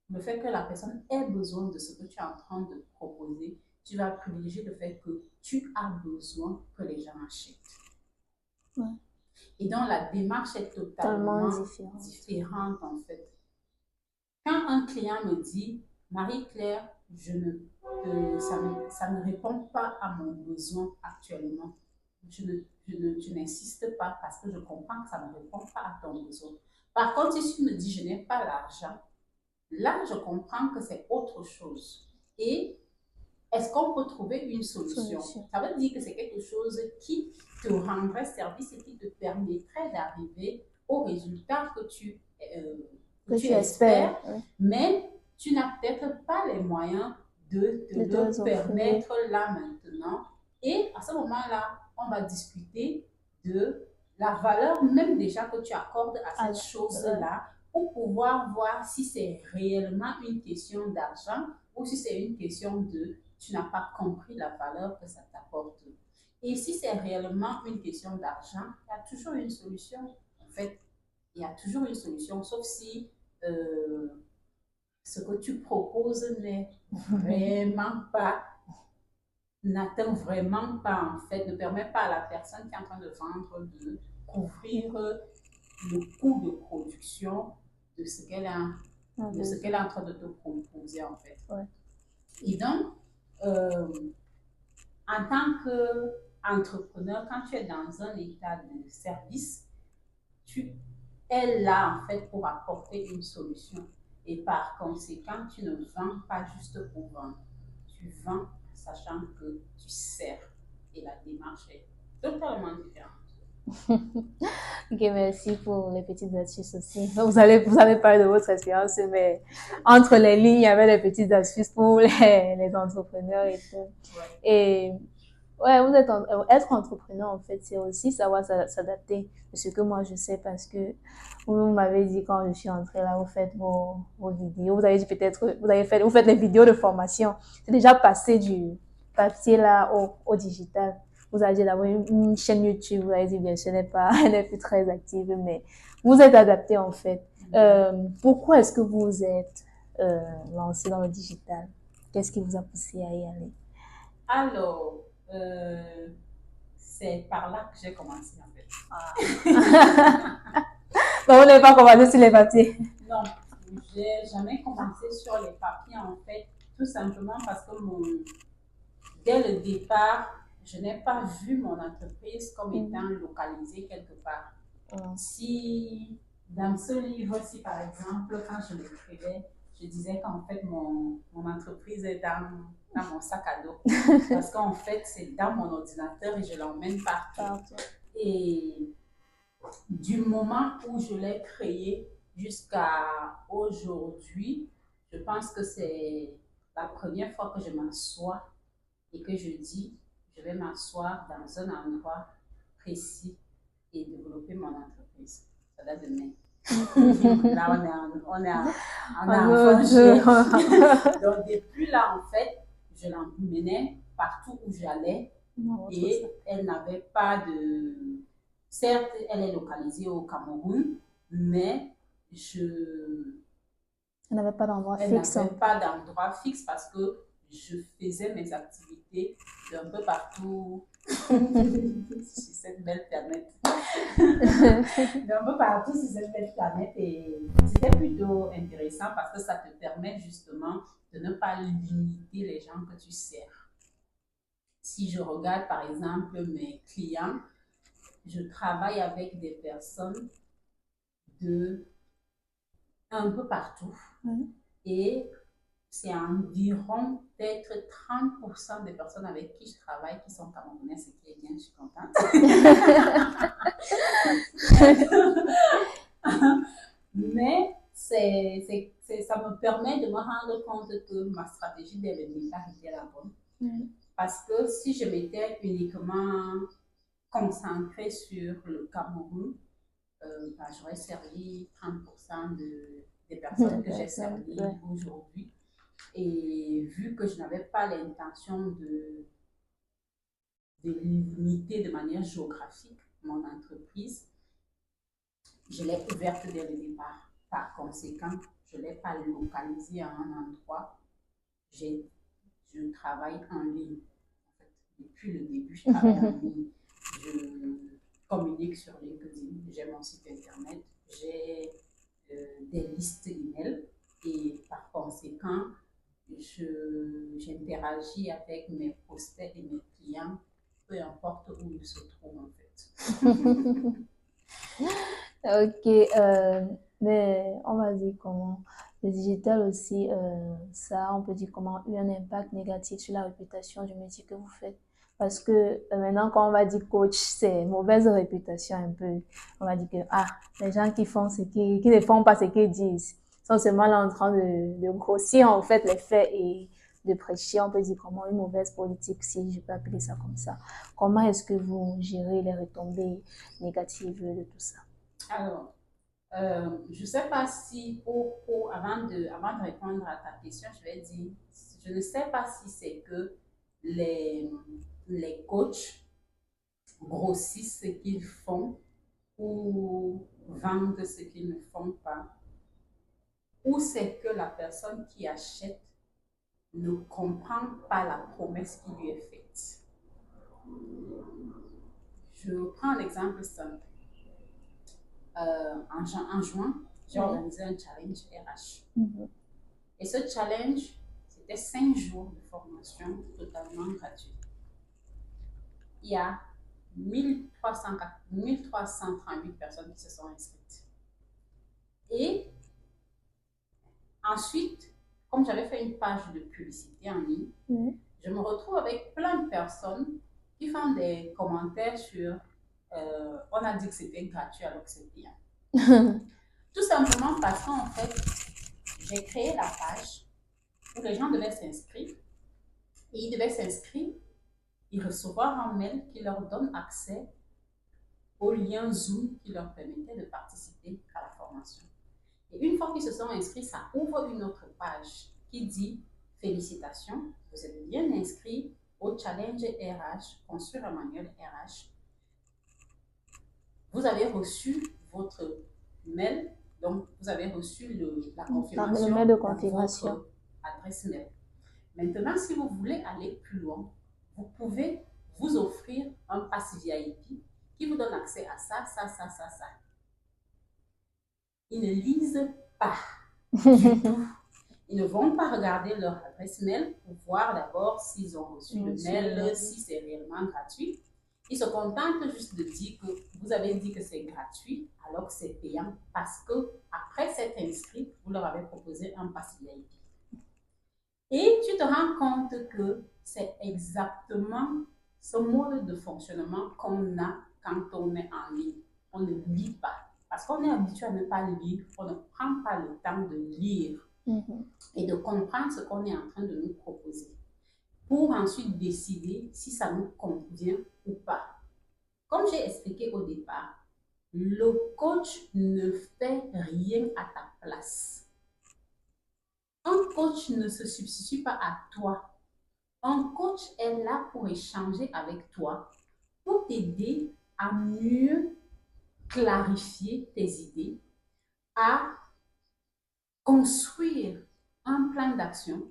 le fait que la personne ait besoin de ce que tu es en train de proposer. Tu vas privilégier le fait que tu as besoin que les gens achètent. Et donc, la démarche est totalement différente en fait. Quand un client me dit, Marie-Claire, ça ne répond pas à mon besoin actuellement. Je n'insiste pas parce que je comprends que ça ne répond pas à ton besoin. Par contre, si tu me dis, je n'ai pas l'argent, là, je comprends que c'est autre chose. Et est-ce qu'on peut trouver une solution? Ça veut dire que c'est quelque chose qui te rendrait service et qui te permettrait d'arriver au résultat que tu espères, mais tu n'as peut-être pas les moyens de te le permettre là maintenant. Et à ce moment-là, on va discuter de la valeur même déjà que tu accordes à cette chose-là pour pouvoir voir si c'est réellement une question d'argent ou si c'est une question de tu n'as pas compris la valeur que ça t'apporte. Et si c'est réellement une question d'argent, il y a toujours une solution. En fait, il y a toujours une solution, sauf si ce que tu proposes n'est vraiment pas, n'atteint vraiment pas, en fait, ne permet pas à la personne qui est en train de vendre de couvrir le coût de production de ce qu'elle est en train de te proposer, en fait. Ouais. Et donc, en tant qu'entrepreneur, quand tu es dans un état de service, tu es là, en fait, pour apporter une solution. Et par conséquent, tu ne vends pas juste pour vendre. Tu vends sachant que tu sers. Et la démarche est totalement différente. Ok, merci pour les petites astuces aussi. Vous avez parlé de votre expérience, mais entre les lignes, il y avait des petites astuces pour les entrepreneurs et tout. Ouais. Et ouais, être entrepreneur, en fait, c'est aussi savoir s'adapter. De ce que moi, je sais parce que vous m'avez dit quand je suis entrée là, vous faites vos vidéos. Vous avez dit peut-être, vous faites les vidéos de formation. C'est déjà passé du papier là au digital. Vous avez dit d'avoir une chaîne YouTube. Vous avez dit, bien sûr, elle n'est plus très active, mais vous êtes adapté, en fait. Pourquoi est-ce que vous êtes lancé dans le digital? Qu'est-ce qui vous a poussé à y aller? Alors, c'est par là que j'ai commencé, en fait. Donc, vous n'avez pas commencé sur les papiers? Non, j'ai jamais commencé sur les papiers, en fait, tout simplement parce que dès le départ, je n'ai pas vu mon entreprise comme étant localisée quelque part. Si, dans ce livre-ci, par exemple, quand je l'écrivais, je disais qu'en fait, mon entreprise est dans mon sac à dos. Parce qu'en fait, c'est dans mon ordinateur et je l'emmène partout. Et du moment où je l'ai créé jusqu'à aujourd'hui, je pense que c'est la première fois que je m'assois et que je dis, je vais m'asseoir dans un endroit précis et développer mon entreprise. Ça date de mai. Là, on est en juillet. Donc, depuis là, en fait, je l'emmenais partout où j'allais et elle n'avait pas de... Certes, elle est localisée au Cameroun, mais elle n'avait pas d'endroit fixe. Elle n'avait pas d'endroit fixe parce que je faisais mes activités d'un peu partout sur cette belle planète. D'un peu partout sur cette belle planète. Et c'était plutôt intéressant parce que ça te permet justement de ne pas limiter les gens que tu sers. Si je regarde par exemple mes clients, je travaille avec des personnes de un peu partout. Et c'est environ peut-être 30% des personnes avec qui je travaille qui sont camerounais, ce qui est bien, je suis contente. Mais ça me permet de me rendre compte que ma stratégie dès le départ était la bonne. Parce que si je m'étais uniquement concentrée sur le Cameroun, j'aurais servi 30% des personnes que j'ai servies aujourd'hui. Et vu que je n'avais pas l'intention de limiter de manière géographique mon entreprise, je l'ai ouverte dès le départ. Par conséquent, je ne l'ai pas localisée à un endroit. Je travaille en ligne. En fait, depuis le début, je travaille en ligne. Je communique sur LinkedIn, j'ai mon site internet, j'ai des listes email et par conséquent, j'interagis avec mes prospects et mes clients, peu importe où ils se trouvent en fait. Ok, mais on va dire comment le digital aussi, ça, on peut dire comment eu un impact négatif sur la réputation du métier que vous faites. Parce que maintenant, quand on va dire coach, c'est mauvaise réputation un peu. On va dire que les gens qui font qui ne font pas ce qu'ils disent sont seulement là en train de grossir en fait les faits et de prêcher, on peut dire comment une mauvaise politique, si je peux appeler ça comme ça. Comment est-ce que vous gérez les retombées négatives de tout ça? Alors, je ne sais pas si, avant de répondre à ta question, je vais dire, je ne sais pas si c'est que les coachs grossissent ce qu'ils font ou vendent ce qu'ils ne font pas. ou c'est que la personne qui achète ne comprend pas la promesse qui lui est faite. Je prends un exemple simple. En juin, j'ai organisé un challenge RH. Et ce challenge, c'était 5 jours de formation totalement gratuite. Il y a 1338 personnes qui se sont inscrites. Et ensuite, comme j'avais fait une page de publicité en ligne, je me retrouve avec plein de personnes qui font des commentaires sur on a dit que c'était gratuit alors que c'est payant. Tout simplement parce qu'en fait, j'ai créé la page où les gens devaient s'inscrire et ils devaient s'inscrire et recevoir un mail qui leur donne accès au lien Zoom qui leur permettait de participer à la formation. Et une fois qu'ils se sont inscrits, ça ouvre une autre page qui dit « Félicitations, vous êtes bien inscrits au challenge RH, construire un manuel RH. Vous avez reçu votre mail, donc vous avez reçu la confirmation le mail de confirmation dans votre adresse mail. Maintenant, si vous voulez aller plus loin, vous pouvez vous offrir un pass VIP qui vous donne accès à ça. Ils ne lisent pas du tout. Ils ne vont pas regarder leur adresse mail pour voir d'abord s'ils ont reçu le mail, si c'est réellement gratuit. Ils se contentent juste de dire que vous avez dit que c'est gratuit alors que c'est payant parce que après s'être inscrit, vous leur avez proposé un pass VIP. Et tu te rends compte que c'est exactement ce mode de fonctionnement qu'on a quand on est en ligne. On ne lit pas. Parce qu'on est habitué à ne pas lire, on ne prend pas le temps de lire et de comprendre ce qu'on est en train de nous proposer pour ensuite décider si ça nous convient ou pas. Comme j'ai expliqué au départ, le coach ne fait rien à ta place. Un coach ne se substitue pas à toi. Un coach est là pour échanger avec toi, pour t'aider à mieux clarifier tes idées, à construire un plan d'action.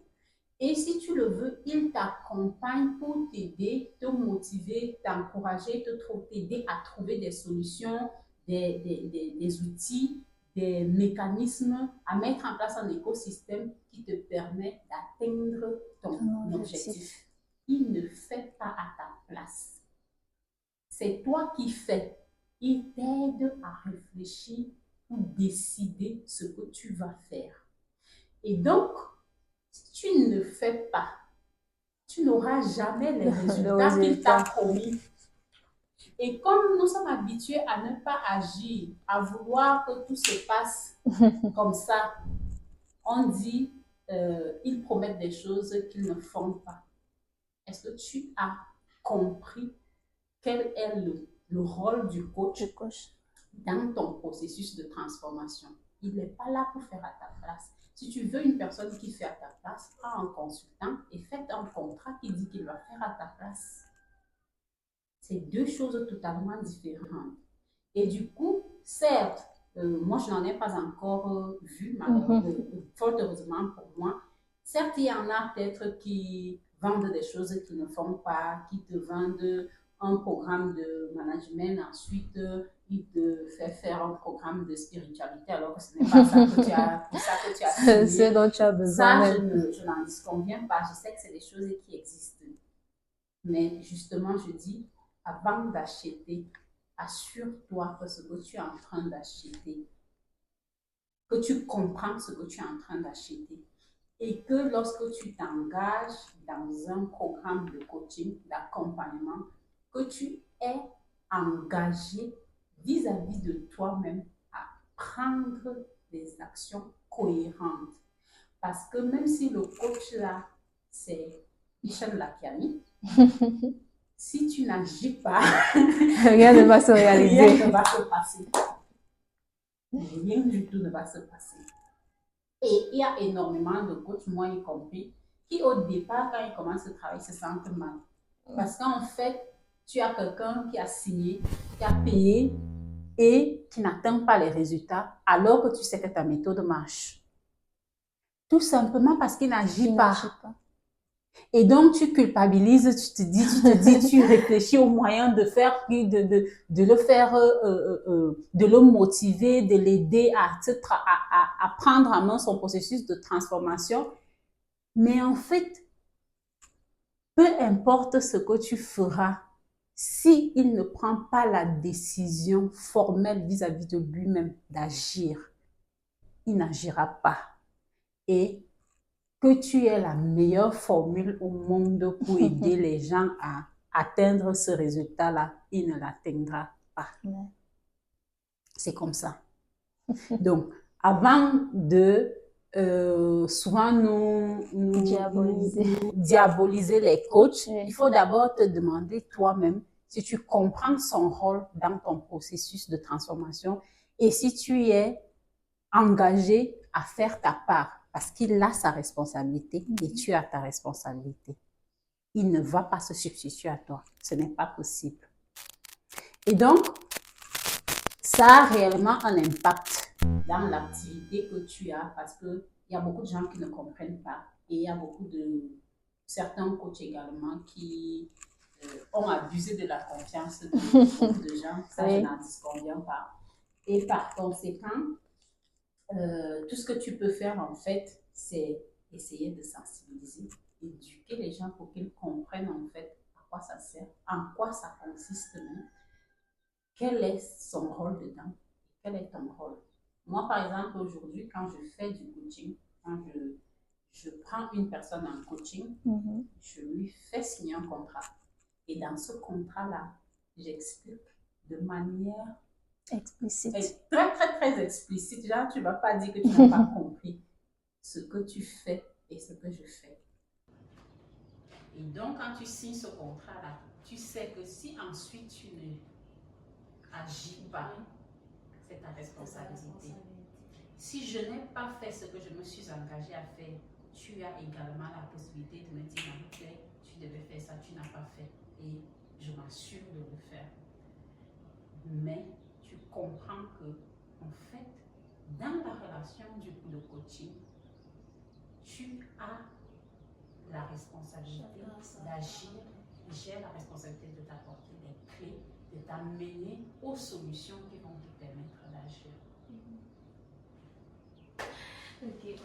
Et si tu le veux, il t'accompagne pour t'aider, te motiver, t'encourager, t'aider à trouver des solutions, des outils, des mécanismes, à mettre en place un écosystème qui te permet d'atteindre ton objectif. Il ne fait pas à ta place. C'est toi qui fais. Il t'aide à réfléchir pour décider ce que tu vas faire. Et donc, si tu ne fais pas, tu n'auras jamais les résultats qu'il t'a promis. Et comme nous sommes habitués à ne pas agir, à vouloir que tout se passe comme ça, on dit, ils promettent des choses qu'ils ne font pas. Est-ce que tu as compris quel est le rôle du coach dans ton processus de transformation? Il n'est pas là pour faire à ta place. Si tu veux une personne qui fait à ta place, prends un consultant et faites un contrat qui dit qu'il va faire à ta place. C'est deux choses totalement différentes. Et du coup, certes, moi je n'en ai pas encore vu, fort heureusement pour moi. Certes, il y en a peut-être qui vendent des choses qu'ils ne font pas, qui te vendent un programme de management, ensuite il te fait faire un programme de spiritualité alors que ce n'est pas ça que tu as signé. Ce dont tu as besoin. Ça, je n'en disconviens pas. Je sais que c'est des choses qui existent. Mais justement, je dis, avant d'acheter, assure-toi que ce que tu es en train d'acheter, que tu comprends ce que tu es en train d'acheter. Et que lorsque tu t'engages dans un programme de coaching, d'accompagnement, que tu es engagé vis-à-vis de toi-même à prendre des actions cohérentes. Parce que même si le coach là, c'est Michel Lakiani, si tu n'agis pas, rien ne va se réaliser. Rien ne va se passer. Rien du tout ne va se passer. Et il y a énormément de coachs, moi y compris, qui au départ, quand ils commencent ce travail, se sentent mal. Parce qu'en fait, tu as quelqu'un qui a signé, qui a payé et qui n'atteint pas les résultats alors que tu sais que ta méthode marche. Tout simplement parce qu'il n'agit Il pas. n'agit pas. Et donc, tu culpabilises, tu réfléchis aux moyens de faire, de le faire, de le motiver, de l'aider à prendre en main son processus de transformation. Mais en fait, peu importe ce que tu feras, si il ne prend pas la décision formelle vis-à-vis de lui-même d'agir, il n'agira pas. Et que tu aies la meilleure formule au monde pour aider les gens à atteindre ce résultat-là, il ne l'atteindra pas. Ouais. C'est comme ça. Donc, avant de souvent nous diaboliser les coachs, Oui. il faut d'abord te demander toi-même si tu comprends son rôle dans ton processus de transformation et si tu es engagé à faire ta part. Parce qu'il a sa responsabilité et tu as ta responsabilité. Il ne va pas se substituer à toi. Ce n'est pas possible. Et donc, ça a réellement un impact dans l'activité que tu as parce qu'il y a beaucoup de gens qui ne comprennent pas. Et il y a beaucoup de certains coachs également qui ont abusé de la confiance de beaucoup de gens. Ça, Oui. je n'en disconviens pas. Et par conséquent, tout ce que tu peux faire en fait, c'est essayer de sensibiliser, éduquer les gens pour qu'ils comprennent en fait à quoi ça sert, en quoi ça consiste même, quel est son rôle dedans, quel est ton rôle. Moi par exemple aujourd'hui quand je fais du coaching, quand je prends une personne en coaching, je lui fais signer un contrat et dans ce contrat-là, j'explique de manière explicite. Très, très, très explicite. Genre, tu ne vas pas dire que tu n'as pas compris ce que tu fais et ce que je fais. Et donc, quand tu signes ce contrat-là, tu sais que si ensuite tu ne agis pas, c'est ta responsabilité. Si je n'ai pas fait ce que je me suis engagée à faire, tu as également la possibilité de me dire, Marie-Claire, tu devais faire ça, tu n'as pas fait. Et je m'assure de le faire. Mais tu comprends que, en fait, dans la relation de coaching, tu as la responsabilité d'agir, j'ai la responsabilité de t'apporter des clés, de t'amener aux solutions qui vont te permettre d'agir.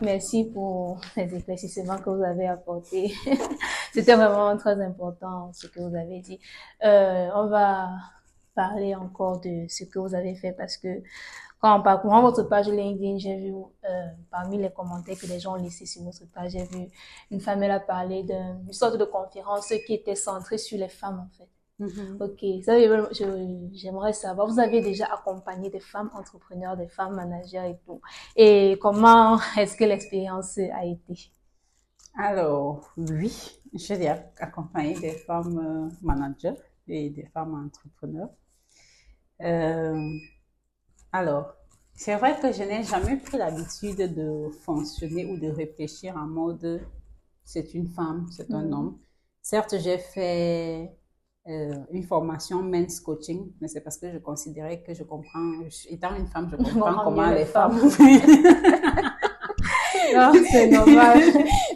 Merci pour les éclaircissements que vous avez apportés. C'était vraiment très important ce que vous avez dit. On va parler encore de ce que vous avez fait parce que quand en parcourant votre page LinkedIn, j'ai vu parmi les commentaires que les gens ont laissés sur votre page, j'ai vu une femme, elle a parlé d'une sorte de conférence qui était centrée sur les femmes en fait. Ok, ça, j'aimerais savoir, vous avez déjà accompagné des femmes entrepreneurs, des femmes managers et tout. Et comment est-ce que l'expérience a été? Alors, oui, j'ai accompagné des femmes managers et des femmes entrepreneurs. Alors, c'est vrai que je n'ai jamais pris l'habitude de fonctionner ou de réfléchir en mode c'est une femme, c'est un homme. Certes, j'ai fait une formation men's coaching, mais c'est parce que je considérais que je comprends, étant une femme, je comprends comment les femmes. Non, c'est normal.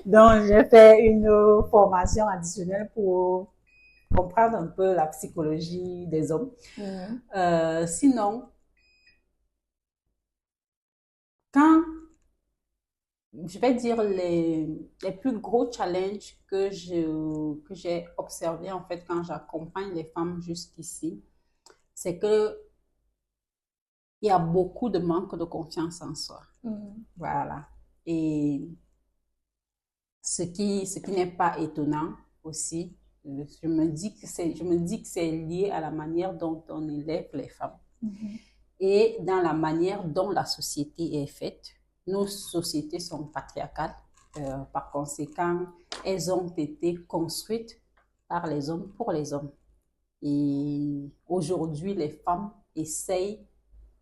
Donc, j'ai fait une formation additionnelle pour comprendre un peu la psychologie des hommes. Sinon, quand je vais dire les plus gros challenges que j'ai observés en fait quand j'accompagne les femmes jusqu'ici, c'est que il y a beaucoup de manque de confiance en soi. Voilà. Et ce qui n'est pas étonnant aussi, je me dis que c'est lié à la manière dont on élève les femmes et dans la manière dont la société est faite. Nos sociétés sont patriarcales. Par conséquent, elles ont été construites par les hommes pour les hommes. Et aujourd'hui, les femmes essayent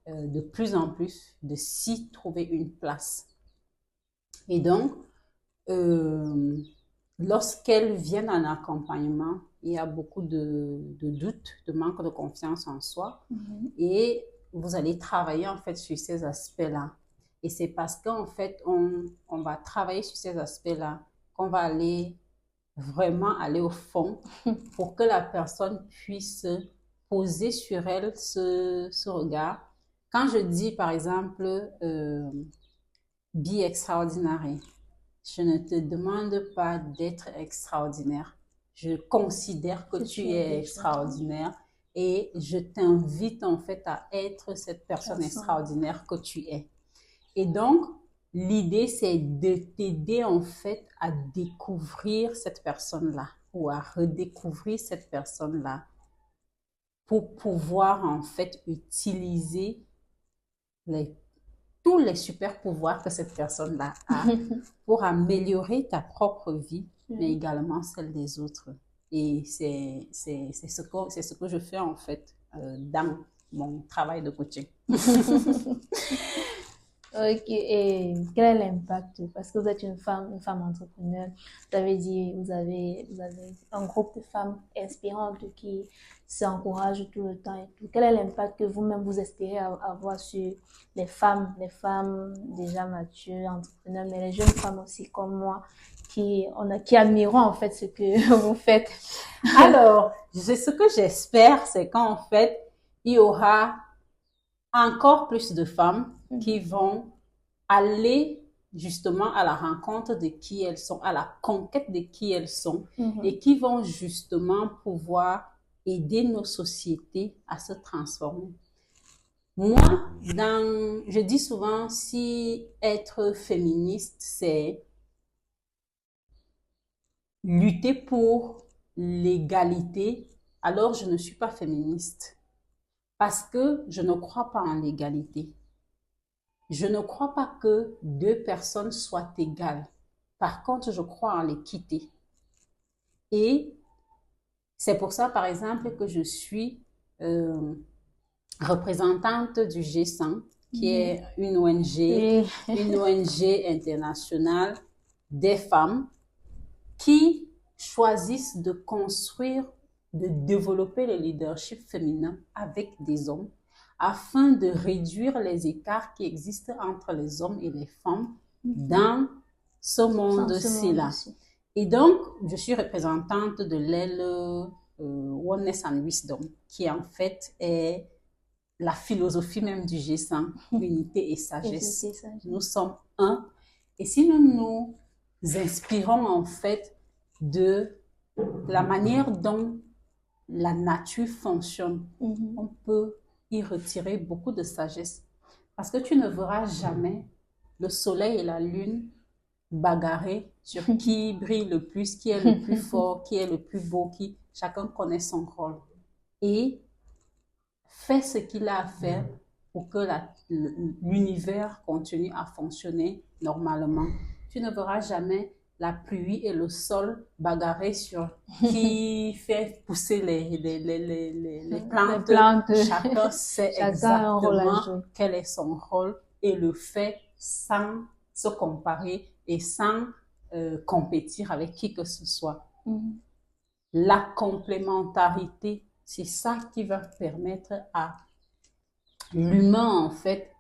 de plus en plus de s'y trouver une place. Et donc, lorsqu'elles viennent en accompagnement, il y a beaucoup de doutes, de manque de confiance en soi. Et vous allez travailler en fait sur ces aspects-là. Et c'est parce qu'en fait, on va travailler sur ces aspects-là qu'on va vraiment aller au fond pour que la personne puisse poser sur elle ce regard. Quand je dis, par exemple, be extraordinary, je ne te demande pas d'être extraordinaire. Je considère que tu es extraordinaire et je t'invite en fait à être cette personne extraordinaire que tu es. Et donc, l'idée, c'est de t'aider en fait à découvrir cette personne-là ou à redécouvrir cette personne-là pour pouvoir en fait utiliser tous les super pouvoirs que cette personne-là a pour améliorer ta propre vie, mais également celle des autres. Et c'est ce que je fais en fait dans mon travail de coaching. Ok, et quel est l'impact? Parce que vous êtes une femme entrepreneur. Vous avez dit, vous avez un groupe de femmes inspirantes qui s'encouragent tout le temps et tout. Quel est l'impact que vous-même vous espérez avoir sur les femmes déjà matures, entrepreneurs, mais les jeunes femmes aussi comme moi qui admirons en fait ce que vous faites? Alors, ce que j'espère, c'est qu'en fait, il y aura encore plus de femmes qui vont aller justement à la rencontre de qui elles sont, à la conquête de qui elles sont et qui vont justement pouvoir aider nos sociétés à se transformer. Moi, je dis souvent, si être féministe, c'est lutter pour l'égalité, alors je ne suis pas féministe. Parce que je ne crois pas en l'égalité. Je ne crois pas que deux personnes soient égales. Par contre, je crois en l'équité. Et c'est pour ça, par exemple, que je suis représentante du G100, qui est une ONG internationale des femmes qui choisissent de construire, de développer le leadership féminin avec des hommes afin de réduire les écarts qui existent entre les hommes et les femmes dans ce monde-ci-là. Et donc, je suis représentante de l'aile Oneness and Wisdom, qui en fait est la philosophie même du G100, unité et sagesse. Nous sommes un. Et si nous nous inspirons en fait de la manière dont la nature fonctionne, on peut y retirer beaucoup de sagesse. Parce que tu ne verras jamais le soleil et la lune bagarrer sur qui brille le plus, qui est le plus fort, qui est le plus beau, chacun connaît son rôle. Et fait ce qu'il a à faire pour que l'univers continue à fonctionner normalement. Tu ne verras jamais la pluie et le sol bagarrer sur qui fait pousser les plantes. Chacun sait exactement quel est son rôle et le fait sans se comparer et sans compétir avec qui que ce soit. La complémentarité, c'est ça qui va permettre à l'humain, en fait,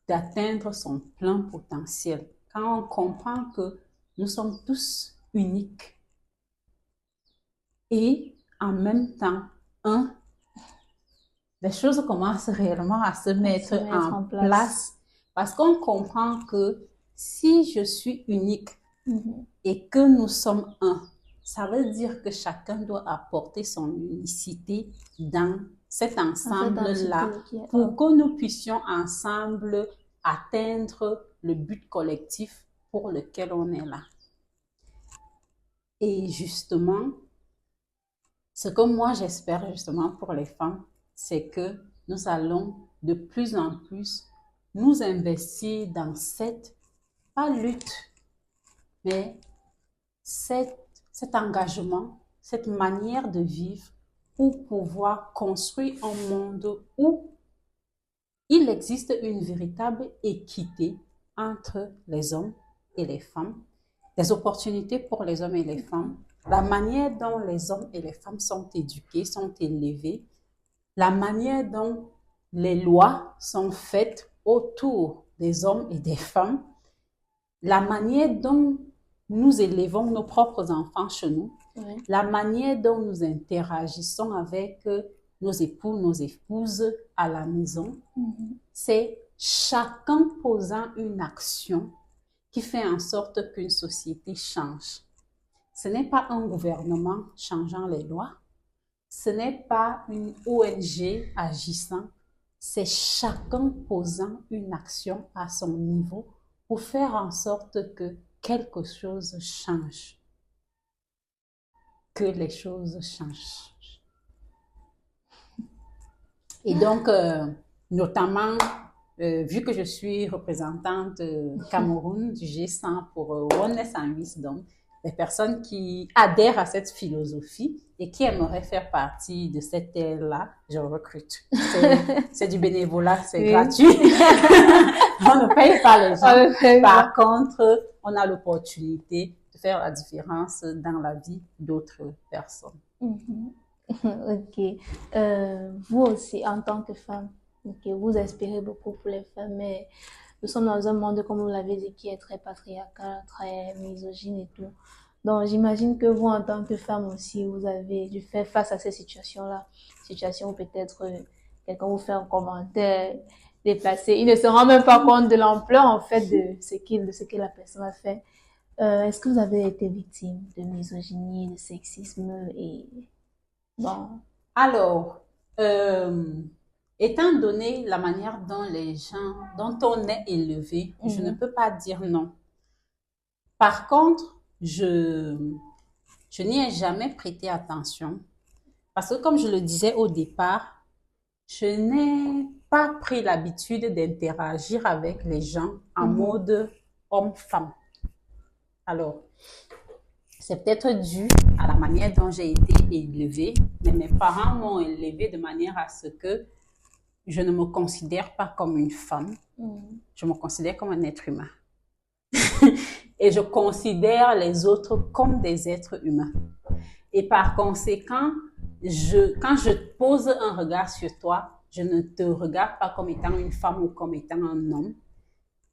d'atteindre son plein potentiel. Quand on comprend que nous sommes tous uniques et en même temps les choses commencent réellement à se mettre en place parce qu'on comprend que si je suis unique et que nous sommes un, ça veut dire que chacun doit apporter son unicité dans cet ensemble-là pour que nous puissions ensemble atteindre le but collectif pour lequel on est là. Et justement, ce que moi j'espère justement pour les femmes, c'est que nous allons de plus en plus nous investir dans pas lutte, mais cet engagement, cette manière de vivre pour pouvoir construire un monde où il existe une véritable équité entre les hommes et les femmes, des opportunités pour les hommes et les femmes, la manière dont les hommes et les femmes sont éduqués, sont élevés, la manière dont les lois sont faites autour des hommes et des femmes, la manière dont nous élevons nos propres enfants chez nous, la manière dont nous interagissons avec nos époux, nos épouses à la maison, c'est chacun posant une action qui fait en sorte qu'une société change. Ce n'est pas un gouvernement changeant les lois, ce n'est pas une ONG agissant, c'est chacun posant une action à son niveau pour faire en sorte que quelque chose change, que les choses changent. Et donc, notamment, vu que je suis représentante Cameroun du G100 pour Oneness and Wisdom, les personnes qui adhèrent à cette philosophie et qui aimeraient faire partie de cette aile-là, je recrute. C'est du bénévolat, c'est gratuit. On ne paye pas les gens. Par contre, on a l'opportunité de faire la différence dans la vie d'autres personnes. Ok. Vous aussi, en tant que femme, vous inspirez beaucoup pour les femmes, mais nous sommes dans un monde, comme vous l'avez dit, qui est très patriarcal, très misogyne et tout. Donc, j'imagine que vous, en tant que femme aussi, vous avez dû faire face à ces situations-là. Situations où peut-être quelqu'un vous fait un commentaire déplacé. Il ne se rend même pas compte de l'ampleur, en fait, de ce que la personne a fait. Est-ce que vous avez été victime de misogynie, de sexisme et... Bon. Alors, étant donné la manière dont on est élevé, je ne peux pas dire non. Par contre, je n'y ai jamais prêté attention parce que, comme je le disais au départ, je n'ai pas pris l'habitude d'interagir avec les gens en mode homme-femme. Alors, c'est peut-être dû à la manière dont j'ai été élevée, mais mes parents m'ont élevée de manière à ce que je ne me considère pas comme une femme, je me considère comme un être humain. Et je considère les autres comme des êtres humains. Et par conséquent, quand je pose un regard sur toi, je ne te regarde pas comme étant une femme ou comme étant un homme.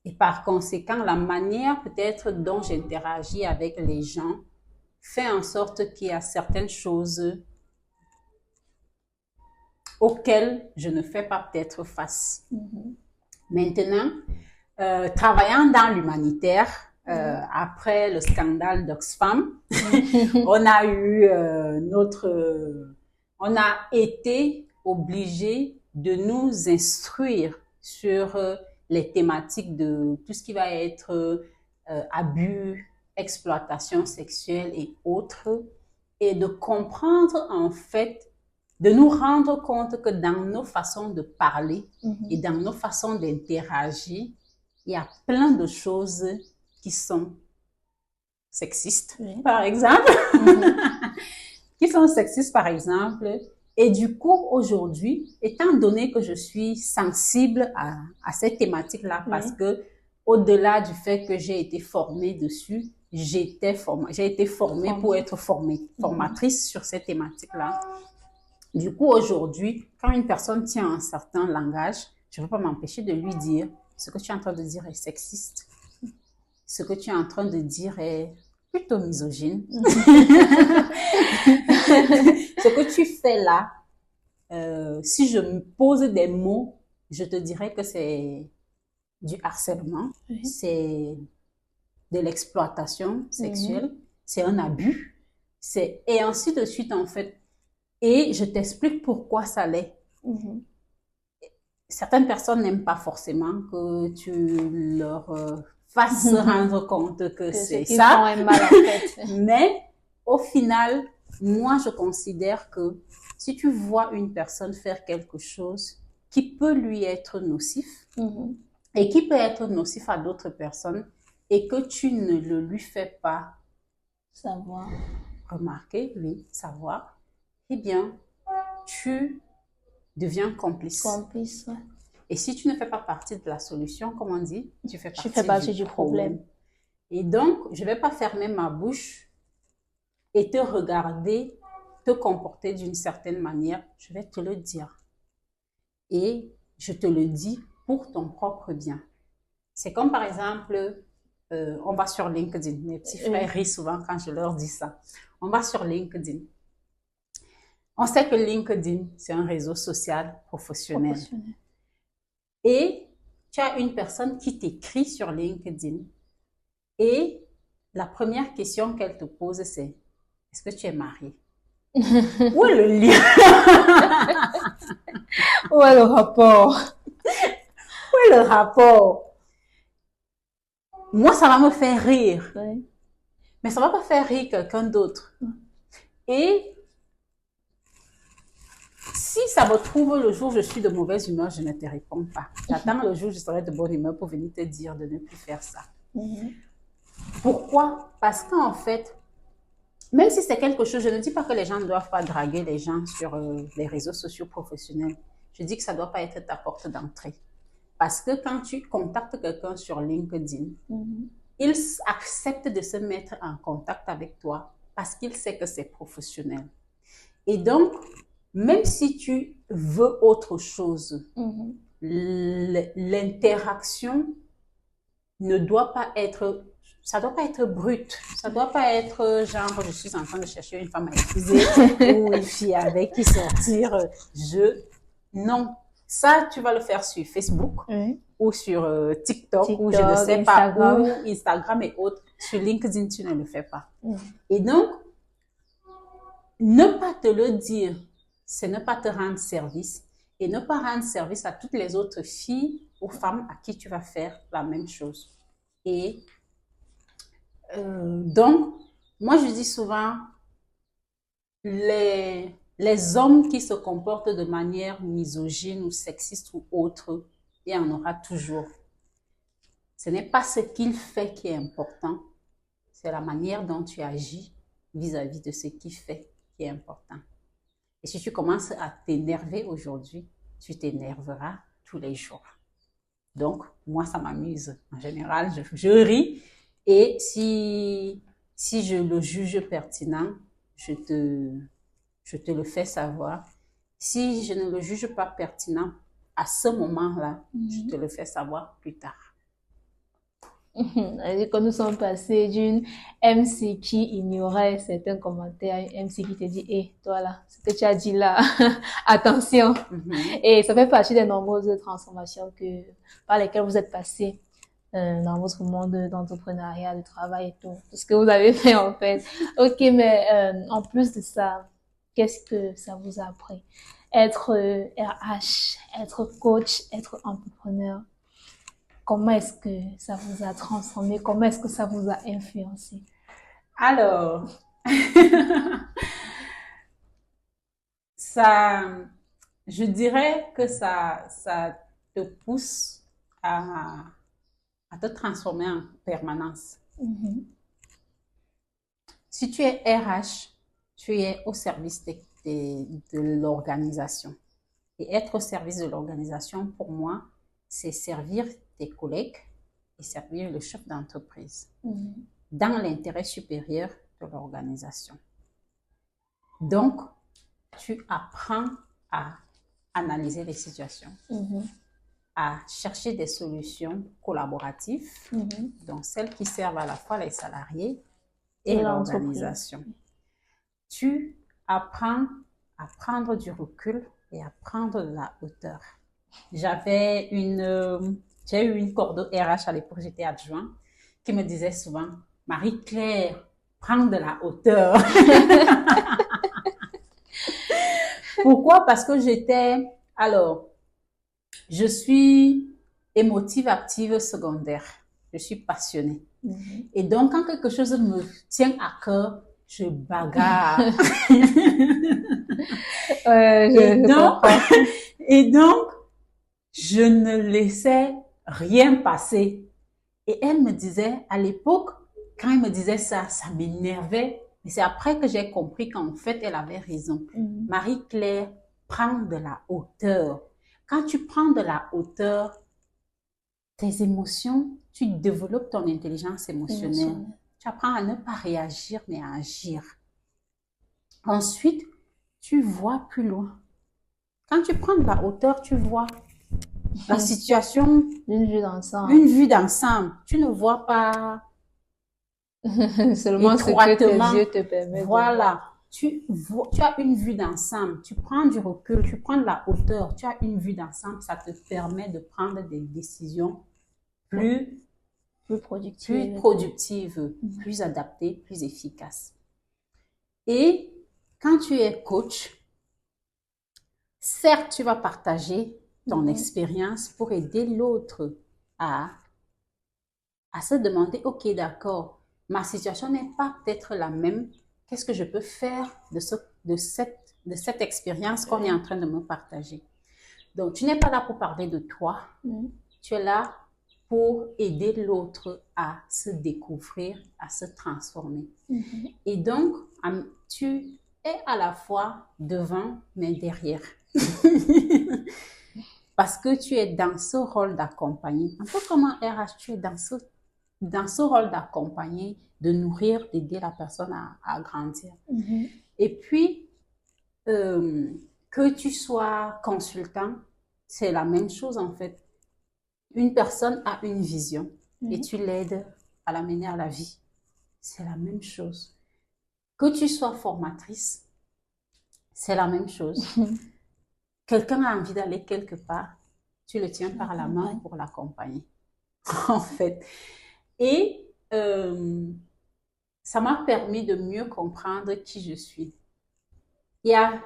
Et par conséquent, la manière peut-être dont j'interagis avec les gens fait en sorte qu'il y a certaines choses auxquelles je ne fais pas peut-être face. Maintenant, travaillant dans l'humanitaire, après le scandale d'Oxfam, on a été obligé de nous instruire sur les thématiques de tout ce qui va être abus, exploitation sexuelle et autres, et de comprendre en fait, de nous rendre compte que dans nos façons de parler et dans nos façons d'interagir, il y a plein de choses qui sont sexistes, par exemple, qui sont sexistes, par exemple. Et du coup, aujourd'hui, étant donné que je suis sensible à cette thématique-là, parce que au-delà du fait que j'ai été formée dessus, j'ai été formée pour être formatrice sur cette thématique-là. Du coup, aujourd'hui, quand une personne tient un certain langage, je ne peux pas m'empêcher de lui dire ce que tu es en train de dire est sexiste. Ce que tu es en train de dire est plutôt misogyne. Ce que tu fais là, si je me pose des mots, je te dirais que c'est du harcèlement, c'est de l'exploitation sexuelle, c'est un abus, et ainsi de suite en fait. Et je t'explique pourquoi ça l'est. Certaines personnes n'aiment pas forcément que tu leur fasses rendre compte que c'est ça. Mal, en fait. Mais au final, moi je considère que si tu vois une personne faire quelque chose qui peut lui être nocif et qui peut être nocif à d'autres personnes et que tu ne le lui fais pas savoir, remarquer, savoir, eh bien, tu deviens complice. Complice, ouais. Et si tu ne fais pas partie de la solution, comme on dit, tu fais partie du problème. Et donc, je ne vais pas fermer ma bouche et te regarder, te comporter d'une certaine manière. Je vais te le dire. Et je te le dis pour ton propre bien. C'est comme par exemple, on va sur LinkedIn. Mes petits frères rient souvent quand je leur dis ça. On va sur LinkedIn. On sait que LinkedIn, c'est un réseau social professionnel. Et tu as une personne qui t'écrit sur LinkedIn et la première question qu'elle te pose, c'est « Est-ce que tu es marié? » Où est le lien? Où est le rapport? Où est le rapport? Moi, ça va me faire rire. Oui. Mais ça va pas faire rire quelqu'un d'autre. Et si ça me trouve le jour où je suis de mauvaise humeur, je ne te réponds pas. J'attends le jour où je serai de bonne humeur pour venir te dire de ne plus faire ça. Pourquoi? Parce qu'en fait, même si c'est quelque chose, je ne dis pas que les gens ne doivent pas draguer les gens sur les réseaux sociaux professionnels. Je dis que ça ne doit pas être ta porte d'entrée. Parce que quand tu contactes quelqu'un sur LinkedIn, il accepte de se mettre en contact avec toi parce qu'il sait que c'est professionnel. Et donc, même si tu veux autre chose, l'interaction ne doit pas être, ça doit pas être brut. Ça doit pas être genre, je suis en train de chercher une femme à épouser ou une fille avec qui sortir. Non. Ça, tu vas le faire sur Facebook ou sur TikTok ou je ne sais Instagram. pas, ou Instagram et autres. Sur LinkedIn, tu ne le fais pas. Et donc, ne pas te le dire, c'est ne pas te rendre service et ne pas rendre service à toutes les autres filles ou femmes à qui tu vas faire la même chose. Et donc, moi, je dis souvent, les hommes qui se comportent de manière misogyne ou sexiste ou autre, il y en aura toujours. Ce n'est pas ce qu'il fait qui est important, c'est la manière dont tu agis vis-à-vis de ce qu'il fait qui est important. Et si tu commences à t'énerver aujourd'hui, tu t'énerveras tous les jours. Donc, moi, ça m'amuse. En général, je ris. Et si je le juge pertinent, je te le fais savoir. Si je ne le juge pas pertinent à ce moment-là, je te le fais savoir plus tard. Quand nous sommes passés d'une MC qui ignorait certains commentaires à une MC qui te dit, hé, toi là, ce que tu as dit là, attention. Et ça fait partie des nombreuses transformations par lesquelles vous êtes passés dans votre monde d'entrepreneuriat, de travail et tout ce que vous avez fait en fait. Ok, mais en plus de ça, qu'est-ce que ça vous a appris? Être RH, être coach, être entrepreneur. Comment est-ce que ça vous a transformé? Comment est-ce que ça vous a influencé? Alors, je dirais que ça te pousse à te transformer en permanence. Si tu es RH, tu es au service de l'organisation. Et être au service de l'organisation, pour moi, c'est servir tes collègues et servir le chef d'entreprise dans l'intérêt supérieur de l'organisation. Donc, tu apprends à analyser les situations, à chercher des solutions collaboratives, donc celles qui servent à la fois les salariés et l'organisation. Tu apprends à prendre du recul et à prendre de la hauteur. J'ai eu une cordeau RH à l'époque, j'étais adjoint, qui me disait souvent, Marie-Claire, prends de la hauteur. Pourquoi? Parce que je suis émotive, active, secondaire. Je suis passionnée. Et donc, quand quelque chose me tient à cœur, je bagarre. Et donc, je ne laissais rien passer. Et elle me disait, à l'époque, quand elle me disait ça, ça m'énervait. Mais c'est après que j'ai compris qu'en fait, elle avait raison. Marie-Claire, prends de la hauteur. Quand tu prends de la hauteur, tes émotions, tu développes ton intelligence émotionnelle. Tu apprends à ne pas réagir, mais à agir. Ensuite, tu vois plus loin. Quand tu prends de la hauteur, tu vois la situation, Une vue d'ensemble. une vue d'ensemble. Tu ne vois pas Seulement ce que étroitement. tes yeux te permettent de Voilà. Tu as une vue d'ensemble. Tu prends du recul, tu prends de la hauteur. Tu as une vue d'ensemble. Ça te permet de prendre des décisions plus productives, plus adaptées, plus efficaces. Et quand tu es coach, certes, tu vas partager ton expérience pour aider l'autre à se demander, OK, d'accord, ma situation n'est pas peut-être la même. Qu'est-ce que je peux faire de cette expérience qu'on est en train de me partager? Donc, tu n'es pas là pour parler de toi. Tu es là pour aider l'autre à se découvrir, à se transformer. Et donc, tu es à la fois devant, mais derrière. Parce que tu es dans ce rôle d'accompagner. Un peu comme un RH, tu es dans ce rôle d'accompagner, de nourrir, d'aider la personne à grandir. Et puis, que tu sois consultant, c'est la même chose en fait. Une personne a une vision et tu l'aides à la mener à la vie. C'est la même chose. Que tu sois formatrice, c'est la même chose. Quelqu'un a envie d'aller quelque part, tu le tiens par la main pour l'accompagner. En fait. Et ça m'a permis de mieux comprendre qui je suis. Il y a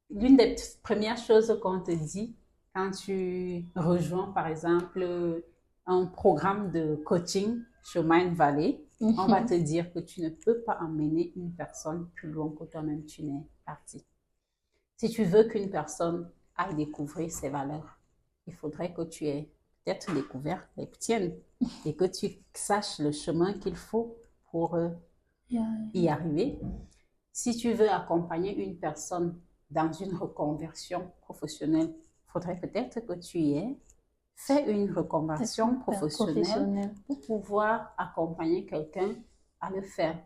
l'une des premières choses qu'on te dit quand tu rejoins, par exemple, un programme de coaching chez Mindvalley, on va te dire que tu ne peux pas emmener une personne plus loin que toi-même tu n'es parti. Si tu veux qu'une personne aille découvrir ses valeurs, il faudrait que tu aies peut-être découvert les tiennes et que tu saches le chemin qu'il faut pour y arriver. Si tu veux accompagner une personne dans une reconversion professionnelle, il faudrait peut-être que tu aies fait une reconversion professionnelle pour pouvoir accompagner quelqu'un à le faire.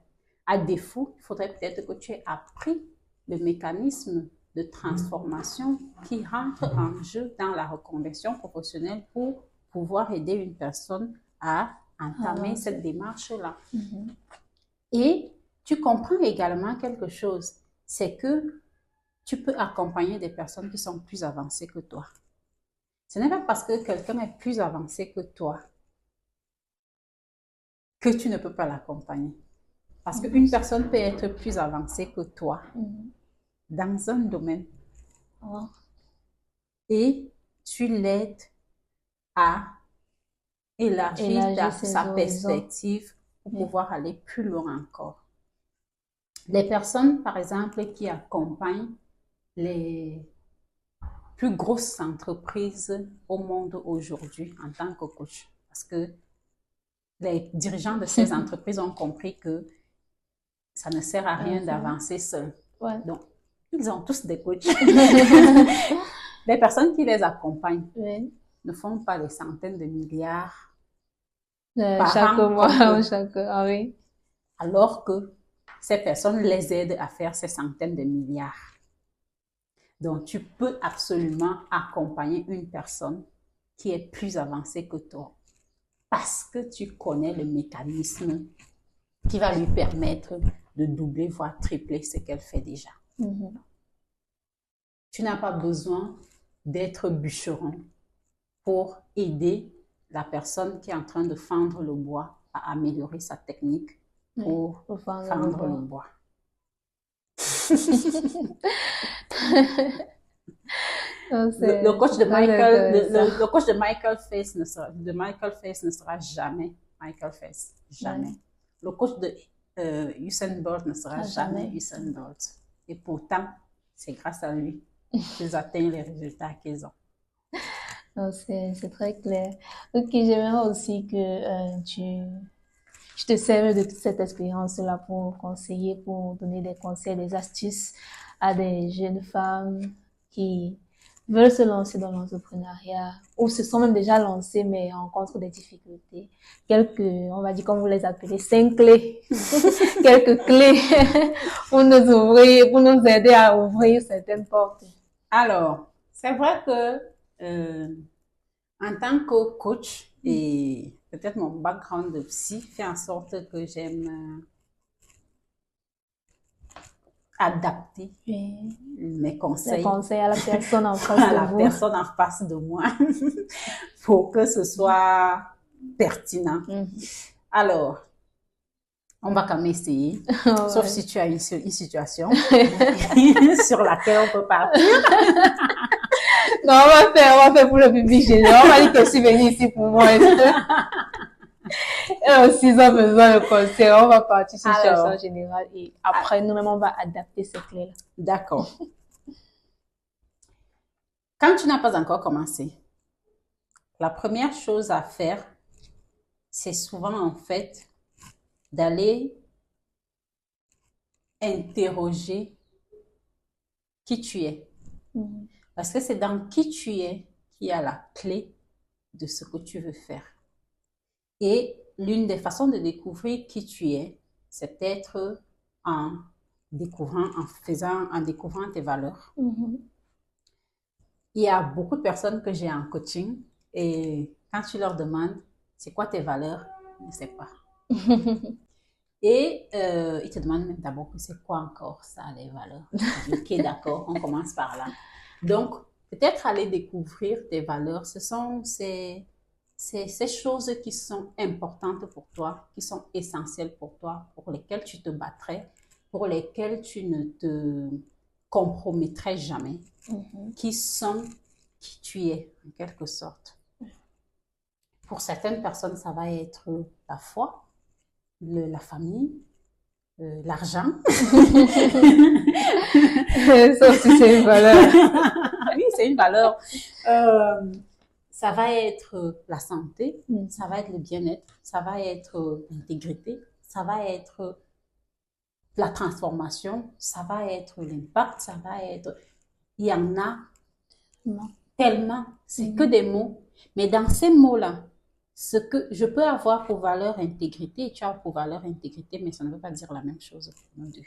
À défaut, il faudrait peut-être que tu aies appris le mécanisme de transformation qui rentre en jeu dans la reconversion professionnelle pour pouvoir aider une personne à entamer cette démarche-là. Et tu comprends également quelque chose, c'est que tu peux accompagner des personnes qui sont plus avancées que toi. Ce n'est pas parce que quelqu'un est plus avancé que toi que tu ne peux pas l'accompagner. Parce qu'une personne peut être plus avancée que toi dans un domaine. Et tu l'aides à élargir sa perspective pour pouvoir aller plus loin encore. Les personnes, par exemple, qui accompagnent les plus grosses entreprises au monde aujourd'hui en tant que coach, parce que les dirigeants de ces entreprises ont compris que ça ne sert à rien d'avancer seul. Donc, ils ont tous des coachs. Les personnes qui les accompagnent ne font pas des centaines de milliards chaque mois ou chaque an, alors que ces personnes les aident à faire ces centaines de milliards. Donc, tu peux absolument accompagner une personne qui est plus avancée que toi parce que tu connais le mécanisme qui va lui permettre de doubler, voire tripler ce qu'elle fait déjà. Tu n'as pas besoin d'être bûcheron pour aider la personne qui est en train de fendre le bois à améliorer sa technique pour fendre le bois. Le coach de Michael Phelps ne sera jamais Michael Phelps. Jamais. Le coach de Usain Bolt ne sera jamais Usain Bolt. Et pourtant, c'est grâce à lui qu'ils atteignent les résultats qu'ils ont. C'est très clair. Ok, j'aimerais aussi que je te serve de toute cette expérience-là pour conseiller, pour donner des conseils, des astuces à des jeunes femmes qui veulent se lancer dans l'entrepreneuriat ou se sont même déjà lancées mais rencontrent des difficultés. On va dire, comme vous les appelez, 5 clés. Quelques clés pour nous aider à ouvrir certaines portes. Alors, c'est vrai que En tant que coach, et peut-être mon background de psy fait en sorte que j'aime adapter mes Les conseils conseils à la personne en face à de la vous. personne en face de moi pour que ce soit pertinent. Alors, on va quand même essayer, sauf si tu as une situation sur laquelle on peut partir. Non, on va faire pour le public général. On va dire que je suis venue ici pour moi. Et aussi, ils ont besoin de conseils. On va partir sur une situation générale et après, nous-mêmes, on va adapter ces clés-là. D'accord. Quand tu n'as pas encore commencé, la première chose à faire, c'est souvent en fait d'aller interroger qui tu es. Parce que c'est dans qui tu es qu'il y a la clé de ce que tu veux faire. Et l'une des façons de découvrir qui tu es, c'est peut-être en découvrant tes valeurs. Il y a beaucoup de personnes que j'ai en coaching et quand tu leur demandes c'est quoi tes valeurs, ils ne savent pas. Et ils te demandent même d'abord c'est quoi encore ça, les valeurs. Ok, d'accord, on commence par là. Donc, peut-être aller découvrir tes valeurs, ce sont ces choses qui sont importantes pour toi, qui sont essentielles pour toi, pour lesquelles tu te battrais, pour lesquelles tu ne te compromettrais jamais, qui sont qui tu es, en quelque sorte. Pour certaines personnes, ça va être la foi, la famille, l'argent. Ça aussi, c'est une valeur. Oui, c'est une valeur. Ça va être la santé, ça va être le bien-être, ça va être l'intégrité, ça va être la transformation, ça va être l'impact, ça va être... Il y en a tellement, c'est que des mots. Mais dans ces mots-là, ce que je peux avoir pour valeur intégrité, et tu as pour valeur intégrité, mais ça ne veut pas dire la même chose pour nous deux.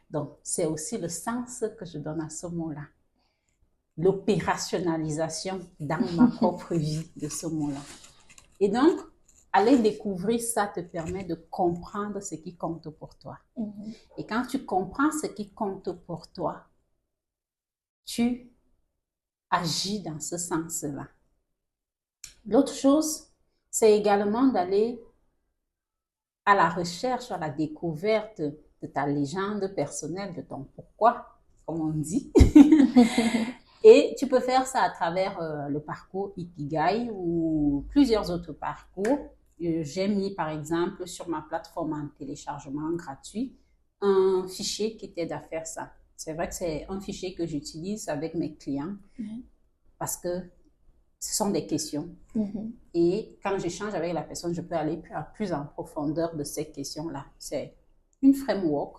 Donc, c'est aussi le sens que je donne à ce mot-là. L'opérationnalisation dans ma propre vie de ce mot-là. Et donc, aller découvrir ça te permet de comprendre ce qui compte pour toi. Et quand tu comprends ce qui compte pour toi, tu agis dans ce sens-là. L'autre chose, c'est également d'aller à la recherche, à la découverte de ta légende personnelle, de ton pourquoi, comme on dit. Et tu peux faire ça à travers le parcours Ikigai ou plusieurs autres parcours. J'ai mis par exemple sur ma plateforme en téléchargement gratuit un fichier qui t'aide à faire ça. C'est vrai que c'est un fichier que j'utilise avec mes clients parce que ce sont des questions. Et quand j'échange avec la personne, je peux aller plus en profondeur de ces questions-là. C'est une framework.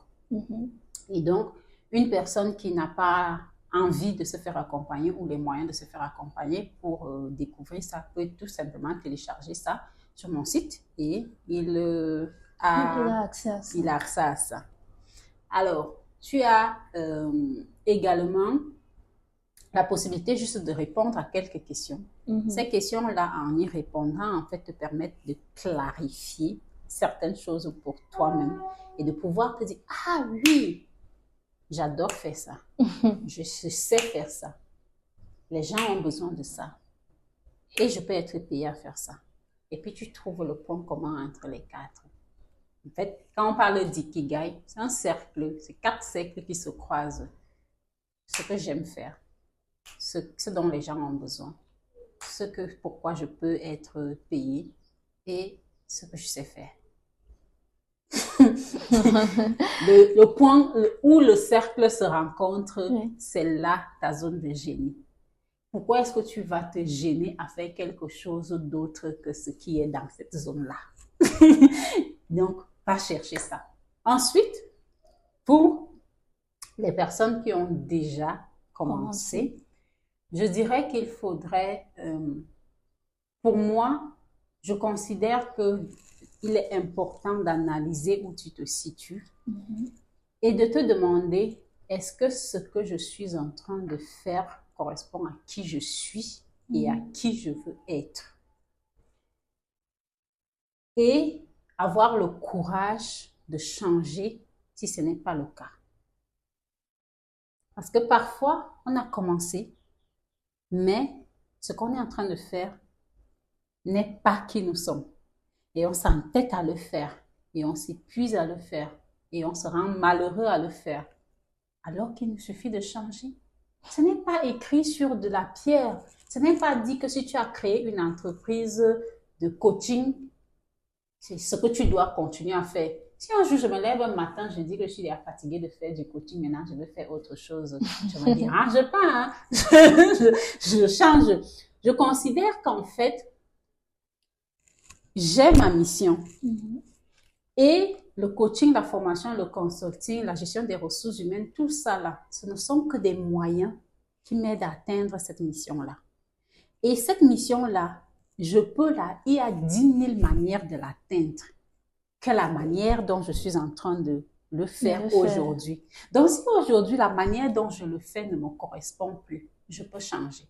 Et donc, une personne qui n'a pas envie de se faire accompagner ou les moyens de se faire accompagner pour découvrir ça, peut tout simplement télécharger ça sur mon site et il a accès à ça. Alors, tu as également la possibilité juste de répondre à quelques questions. Ces questions-là, en y répondant, en fait, te permettent de clarifier certaines choses pour toi-même et de pouvoir te dire, ah oui, j'adore faire ça. Je sais faire ça. Les gens ont besoin de ça. Et je peux être payé à faire ça. Et puis, tu trouves le point commun entre les quatre. En fait, quand on parle d'ikigai, c'est un cercle. C'est 4 cercles qui se croisent. Ce que j'aime faire. Ce dont les gens ont besoin. Pourquoi je peux être payé. Et ce que je sais faire. le point où le cercle se rencontre, c'est là ta zone de génie. Pourquoi est-ce que tu vas te gêner à faire quelque chose d'autre que ce qui est dans cette zone-là? Donc, va chercher ça. Ensuite, pour les personnes qui ont déjà commencé, je dirais qu'il faudrait, pour moi, je considère qu'il est important d'analyser où tu te situes et de te demander, est-ce que ce que je suis en train de faire correspond à qui je suis et à qui je veux être. Et avoir le courage de changer si ce n'est pas le cas. Parce que parfois, on a commencé, mais ce qu'on est en train de faire n'est pas qui nous sommes. Et on s'entête à le faire, et on s'épuise à le faire, et on se rend malheureux à le faire. Alors qu'il nous suffit de changer. Ce n'est pas écrit sur de la pierre. Ce n'est pas dit que si tu as créé une entreprise de coaching, c'est ce que tu dois continuer à faire. Si un jour je me lève un matin, je dis que je suis fatiguée de faire du coaching, maintenant je veux faire autre chose, je me dérange pas, hein? je change. Je considère qu'en fait, j'ai ma mission. Et le coaching, la formation, le consulting, la gestion des ressources humaines, tout ça là, ce ne sont que des moyens qui m'aident à atteindre cette mission-là. Et cette mission-là, il y a 10 000 manières de l'atteindre que la manière dont je suis en train de le faire aujourd'hui. Donc, si aujourd'hui, la manière dont je le fais ne me correspond plus, je peux changer.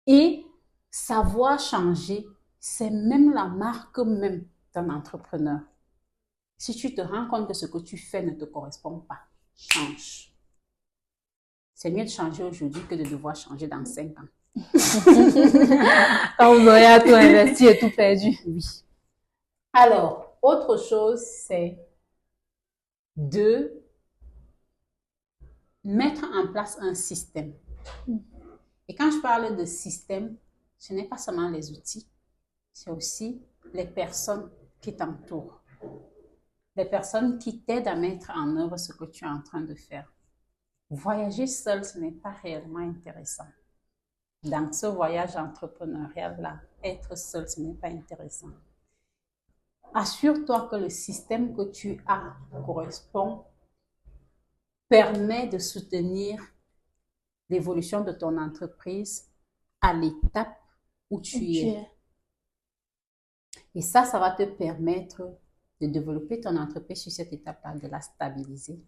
Et savoir changer, c'est même la marque même d'un entrepreneur. Si tu te rends compte que ce que tu fais ne te correspond pas, change. C'est mieux de changer aujourd'hui que de devoir changer dans 5 ans. Quand vous aurez à tout investir et tout perdu. Oui. Alors, autre chose, c'est de mettre en place un système. Et quand je parle de système, ce n'est pas seulement les outils, c'est aussi les personnes qui t'entourent. Les personnes qui t'aident à mettre en œuvre ce que tu es en train de faire. Voyager seul, ce n'est pas réellement intéressant. Dans ce voyage entrepreneurial-là, être seul, ce n'est pas intéressant. Assure-toi que le système que tu as correspond, permet de soutenir l'évolution de ton entreprise à l'étape où tu es. Et ça va te permettre de développer ton entreprise sur cette étape-là, de la stabiliser.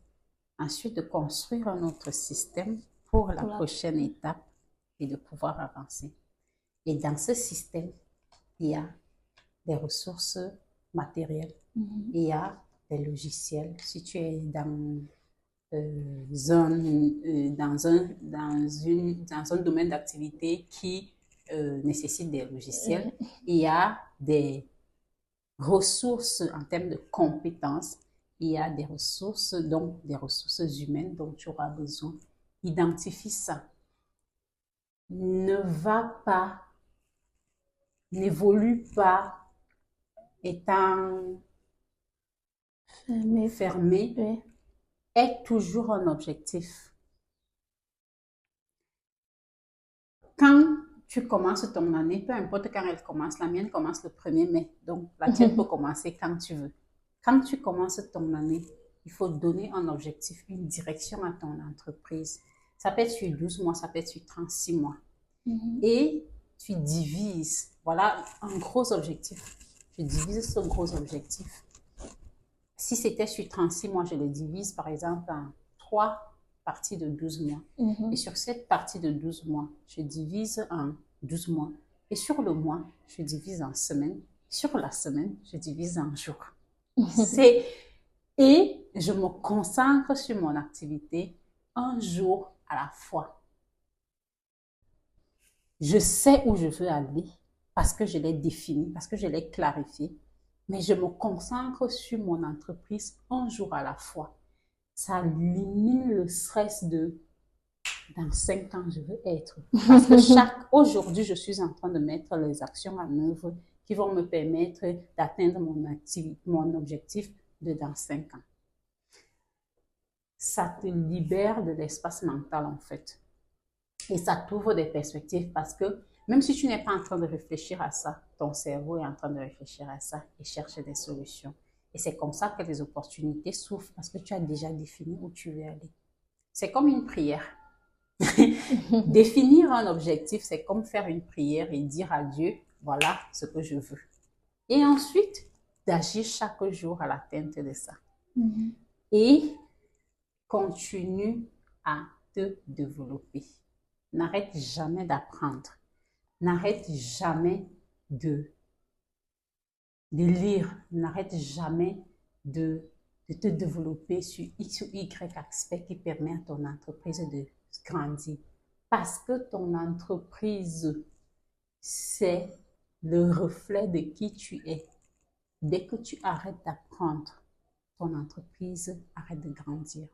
Ensuite, de construire un autre système pour la prochaine étape et de pouvoir avancer. Et dans ce système, il y a des ressources matérielles, il y a des logiciels. Si tu es dans un domaine d'activité qui nécessite des logiciels, il y a des ressources en termes de compétences, il y a des ressources, donc des ressources humaines dont tu auras besoin. Identifie ça. N'évolue pas étant fermé. Oui. Aie toujours un objectif. Quand tu commences ton année, peu importe quand elle commence, la mienne commence le 1er mai, donc la tienne peut commencer quand tu veux. Quand tu commences ton année, il faut donner un objectif, une direction à ton entreprise. Ça peut être sur 12 mois, ça peut être sur 36 mois. Et tu divises, voilà un gros objectif. Je divise ce gros objectif. Si c'était sur 36 mois, je le divise par exemple en 3 parties de 12 mois. Et sur cette partie de 12 mois, je divise en 12 mois. Et sur le mois, je divise en semaines. Sur la semaine, je divise en jours. Et je me concentre sur mon activité un jour à la fois. Je sais où je veux aller parce que je l'ai défini, parce que je l'ai clarifié. Mais je me concentre sur mon entreprise un jour à la fois. Ça élimine le stress de dans 5 ans, je veux être. Parce que aujourd'hui, je suis en train de mettre les actions en œuvre qui vont me permettre d'atteindre mon objectif de dans 5 ans. Ça te libère de l'espace mental en fait. Et ça t'ouvre des perspectives parce que même si tu n'es pas en train de réfléchir à ça, ton cerveau est en train de réfléchir à ça et chercher des solutions. Et c'est comme ça que les opportunités s'ouvrent parce que tu as déjà défini où tu veux aller. C'est comme une prière. Définir un objectif, c'est comme faire une prière et dire à Dieu, voilà ce que je veux. Et ensuite, d'agir chaque jour à l'atteinte de ça. Et continue à te développer. n'arrête jamais d'apprendre. N'arrête jamais de lire. N'arrête jamais de te développer sur X ou Y aspect qui permet à ton entreprise de grandir. Parce que ton entreprise, c'est le reflet de qui tu es. Dès que tu arrêtes d'apprendre, ton entreprise arrête de grandir.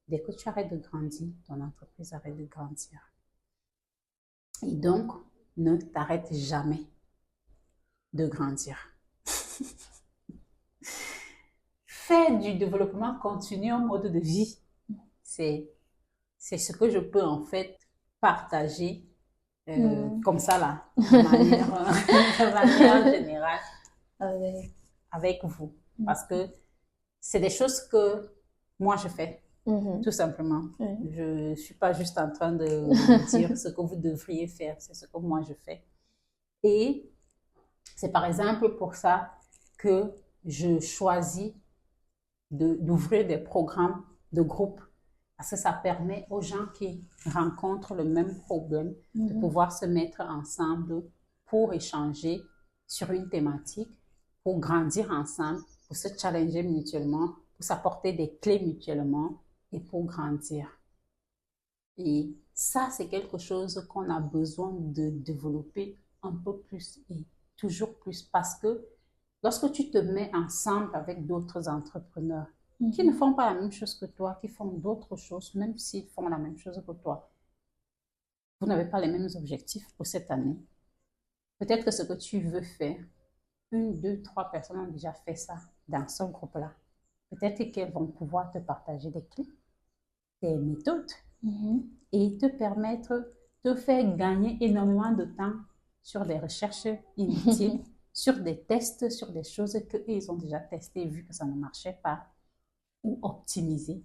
Dès que tu arrêtes de grandir, ton entreprise arrête de grandir. Et donc, ne t'arrête jamais de grandir. Fais du développement continu en mode de vie. C'est ce que je peux en fait partager comme ça là, de manière générale avec vous. Parce que c'est des choses que moi je fais, tout simplement. Je ne suis pas juste en train de vous dire ce que vous devriez faire, c'est ce que moi je fais. Et c'est par exemple pour ça que je choisis d'ouvrir des programmes de groupe. Parce que ça permet aux gens qui rencontrent le même problème de pouvoir se mettre ensemble pour échanger sur une thématique, pour grandir ensemble, pour se challenger mutuellement, pour s'apporter des clés mutuellement et pour grandir. Et ça, c'est quelque chose qu'on a besoin de développer un peu plus et toujours plus parce que lorsque tu te mets ensemble avec d'autres entrepreneurs qui ne font pas la même chose que toi, qui font d'autres choses, même s'ils font la même chose que toi, vous n'avez pas les mêmes objectifs pour cette année. Peut-être que ce que tu veux faire, 1, 2, 3 personnes ont déjà fait ça dans ce groupe-là. Peut-être qu'elles vont pouvoir te partager des clés, des méthodes et te permettre de faire gagner énormément de temps sur des recherches inutiles, sur des tests, sur des choses qu'ils ont déjà testées vu que ça ne marchait pas, ou optimiser.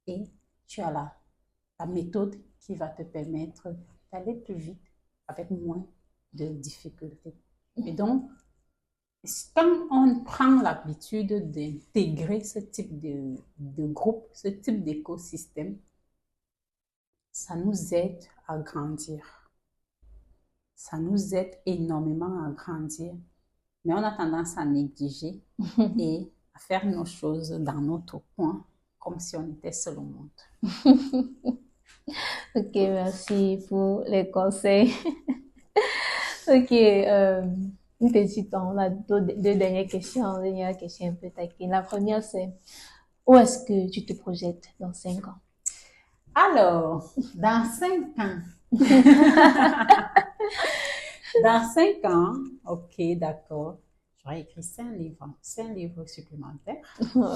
Et tu as la méthode qui va te permettre d'aller plus vite avec moins de difficultés. Et donc, quand on prend l'habitude d'intégrer ce type de groupe, ce type d'écosystème, ça nous aide à grandir. Ça nous aide énormément à grandir. Mais on a tendance à négliger et à faire nos choses dans notre coin, comme si on était seul au monde. Ok, merci pour les conseils. Ok, une petite, on a deux dernières questions un peu taquines. La première, c'est où est-ce que tu te projettes dans 5 ans? Alors, dans 5 ans, dans 5 ans, ok, d'accord. J'aurais écrit 5 livres supplémentaires. Non,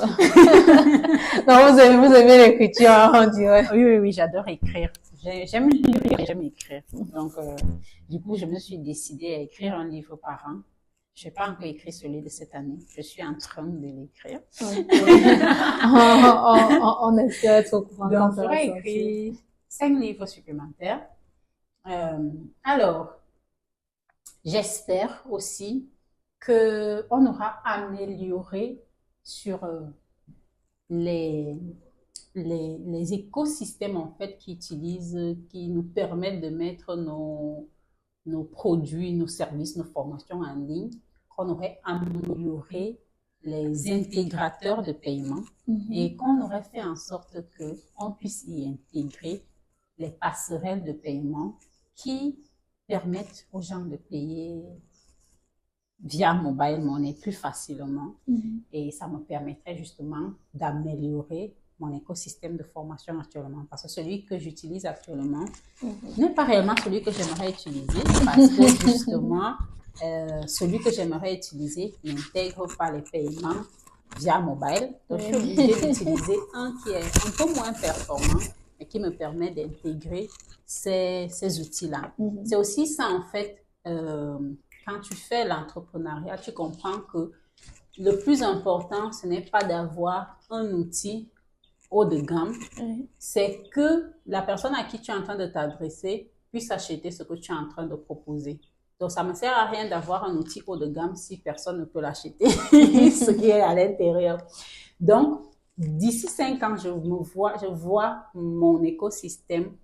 vous aimez l'écriture, on dirait. Oui, j'adore écrire. J'aime lire et j'aime écrire. Donc, du coup, je me suis décidée à écrire un livre par an. Je n'ai pas encore écrit celui de cette année. Je suis en train de l'écrire. Okay. on espère être au courant. Donc, j'aurais écrit 5 livres supplémentaires. Alors, j'espère aussi qu'on aura amélioré sur les écosystèmes en fait qui nous permettent de mettre nos produits, nos services, nos formations en ligne, qu'on aurait amélioré les intégrateurs de paiement et qu'on aurait fait en sorte qu'on puisse y intégrer les passerelles de paiement qui permettent aux gens de payer via mobile money plus facilement et ça me permettrait justement d'améliorer mon écosystème de formation actuellement parce que celui que j'utilise actuellement n'est pas réellement celui que j'aimerais utiliser parce que justement celui que j'aimerais utiliser n'intègre pas les paiements via mobile. Donc je suis obligée d'utiliser un qui est un peu moins performant et qui me permet d'intégrer ces outils-là. C'est aussi ça en fait, quand tu fais l'entrepreneuriat, tu comprends que le plus important, ce n'est pas d'avoir un outil haut de gamme, c'est que la personne à qui tu es en train de t'adresser puisse acheter ce que tu es en train de proposer. Donc, ça ne me sert à rien d'avoir un outil haut de gamme si personne ne peut l'acheter, ce qui est à l'intérieur. Donc, d'ici 5 ans, je vois mon écosystème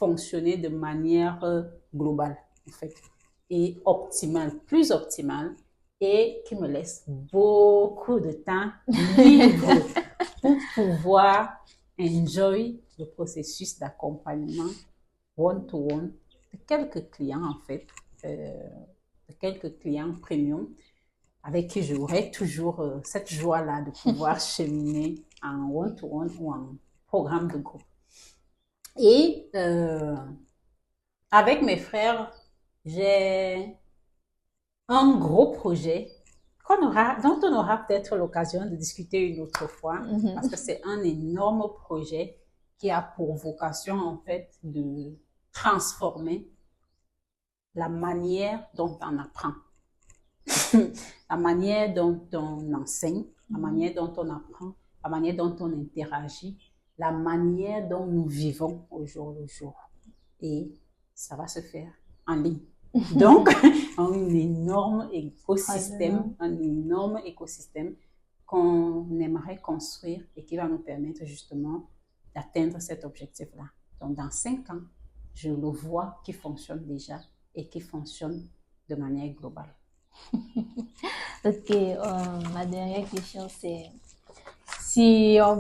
fonctionner de manière globale, en fait, et optimale, plus optimale, et qui me laisse beaucoup de temps libre pour pouvoir enjoy le processus d'accompagnement one-to-one de quelques clients, en fait, de quelques clients premium avec qui j'aurai toujours cette joie-là de pouvoir cheminer en one-to-one ou en programme de groupe. Et avec mes frères, j'ai un gros projet dont on aura peut-être l'occasion de discuter une autre fois, parce que c'est un énorme projet qui a pour vocation, en fait, de transformer la manière dont on apprend, la manière dont on enseigne, la manière dont on apprend, la manière dont on interagit, la manière dont nous vivons au jour le jour. Et ça va se faire en ligne. Donc, un énorme écosystème qu'on aimerait construire et qui va nous permettre justement d'atteindre cet objectif-là. Donc, dans 5 ans, je le vois qui fonctionne déjà et qui fonctionne de manière globale. Ok, ma dernière question, c'est si un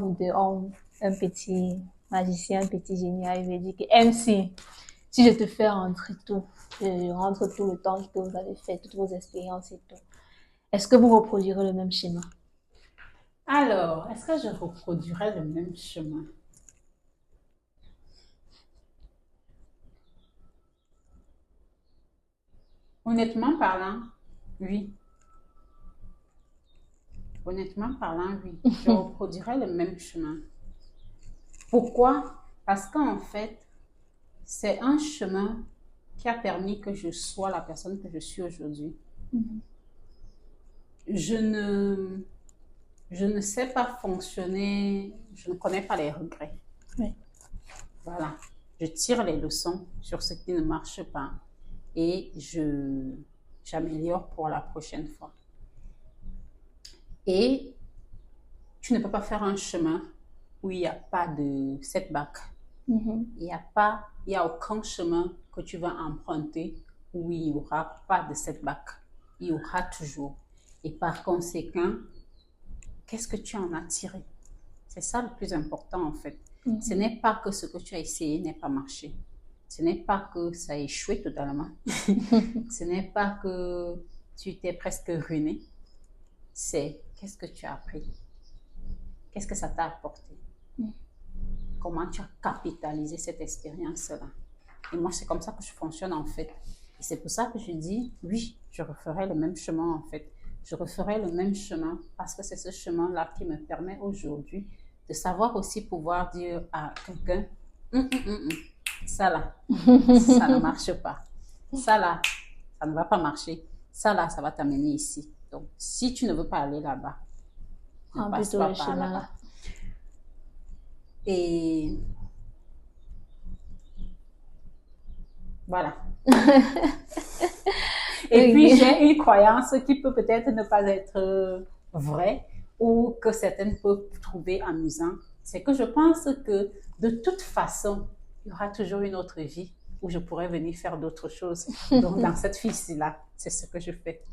petit magicien, un petit génie arrive et dit que MC, si je te fais rentrer tout le temps que vous avez fait, toutes vos expériences et tout, est-ce que vous reproduirez le même schéma? Alors, est-ce que je reproduirais le même chemin? Honnêtement parlant, oui. Honnêtement parlant, oui. Je reproduirais le même chemin. Pourquoi? Parce qu'en fait, c'est un chemin qui a permis que je sois la personne que je suis aujourd'hui. Je ne sais pas fonctionner, je ne connais pas les regrets. Oui. Voilà. Je tire les leçons sur ce qui ne marche pas et j'améliore pour la prochaine fois. Et tu ne peux pas faire un chemin où il n'y a pas de setback. Il n'y a aucun chemin que tu vas emprunter où il n'y aura pas de setback. Il y aura toujours. Et par conséquent, qu'est-ce que tu en as tiré? C'est ça le plus important, en fait. Ce n'est pas que ce que tu as essayé n'ait pas marché. Ce n'est pas que ça a échoué totalement. Ce n'est pas que tu t'es presque ruiné. C'est qu'est-ce que tu as appris? Qu'est-ce que ça t'a apporté? Comment tu as capitalisé cette expérience-là? Et moi, c'est comme ça que je fonctionne, en fait. Et c'est pour ça que je dis, oui, je referai le même chemin, en fait. Je referai le même chemin parce que c'est ce chemin-là qui me permet aujourd'hui de savoir aussi pouvoir dire à quelqu'un, ça là, ça ne marche pas. Ça là, ça ne va pas marcher. Ça là, ça va t'amener ici. Donc, si tu ne veux pas aller là-bas, ne passe pas par là-bas. Et voilà. Et puis, j'ai une croyance qui peut peut-être ne pas être vraie ou que certaines peuvent trouver amusant. C'est que je pense que de toute façon, il y aura toujours une autre vie où je pourrais venir faire d'autres choses. Donc, dans cette vie-ci-là, c'est ce que je fais.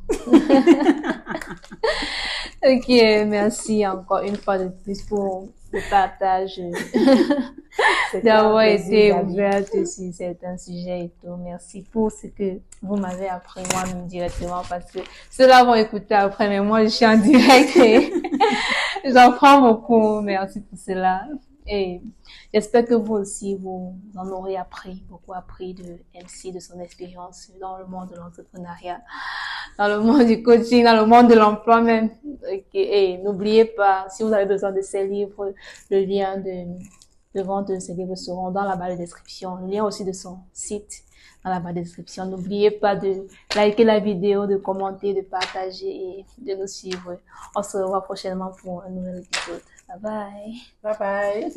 Ok, merci encore une fois de plus pour le partage, d'avoir été ouverte sur certains sujets et tout. Merci pour ce que vous m'avez appris moi-même directement parce que ceux-là vont écouter après, mais moi je suis en direct et j'en prends beaucoup. Merci pour cela. Et j'espère que vous aussi, vous en aurez beaucoup appris de MC, de son expérience dans le monde de l'entrepreneuriat, dans le monde du coaching, dans le monde de l'emploi même. Et n'oubliez pas, si vous avez besoin de ces livres, le lien de vente de ces livres seront dans la barre de description. Le lien aussi de son site dans la barre de description. N'oubliez pas de liker la vidéo, de commenter, de partager et de nous suivre. On se revoit prochainement pour un nouvel épisode. Bye bye. Bye bye.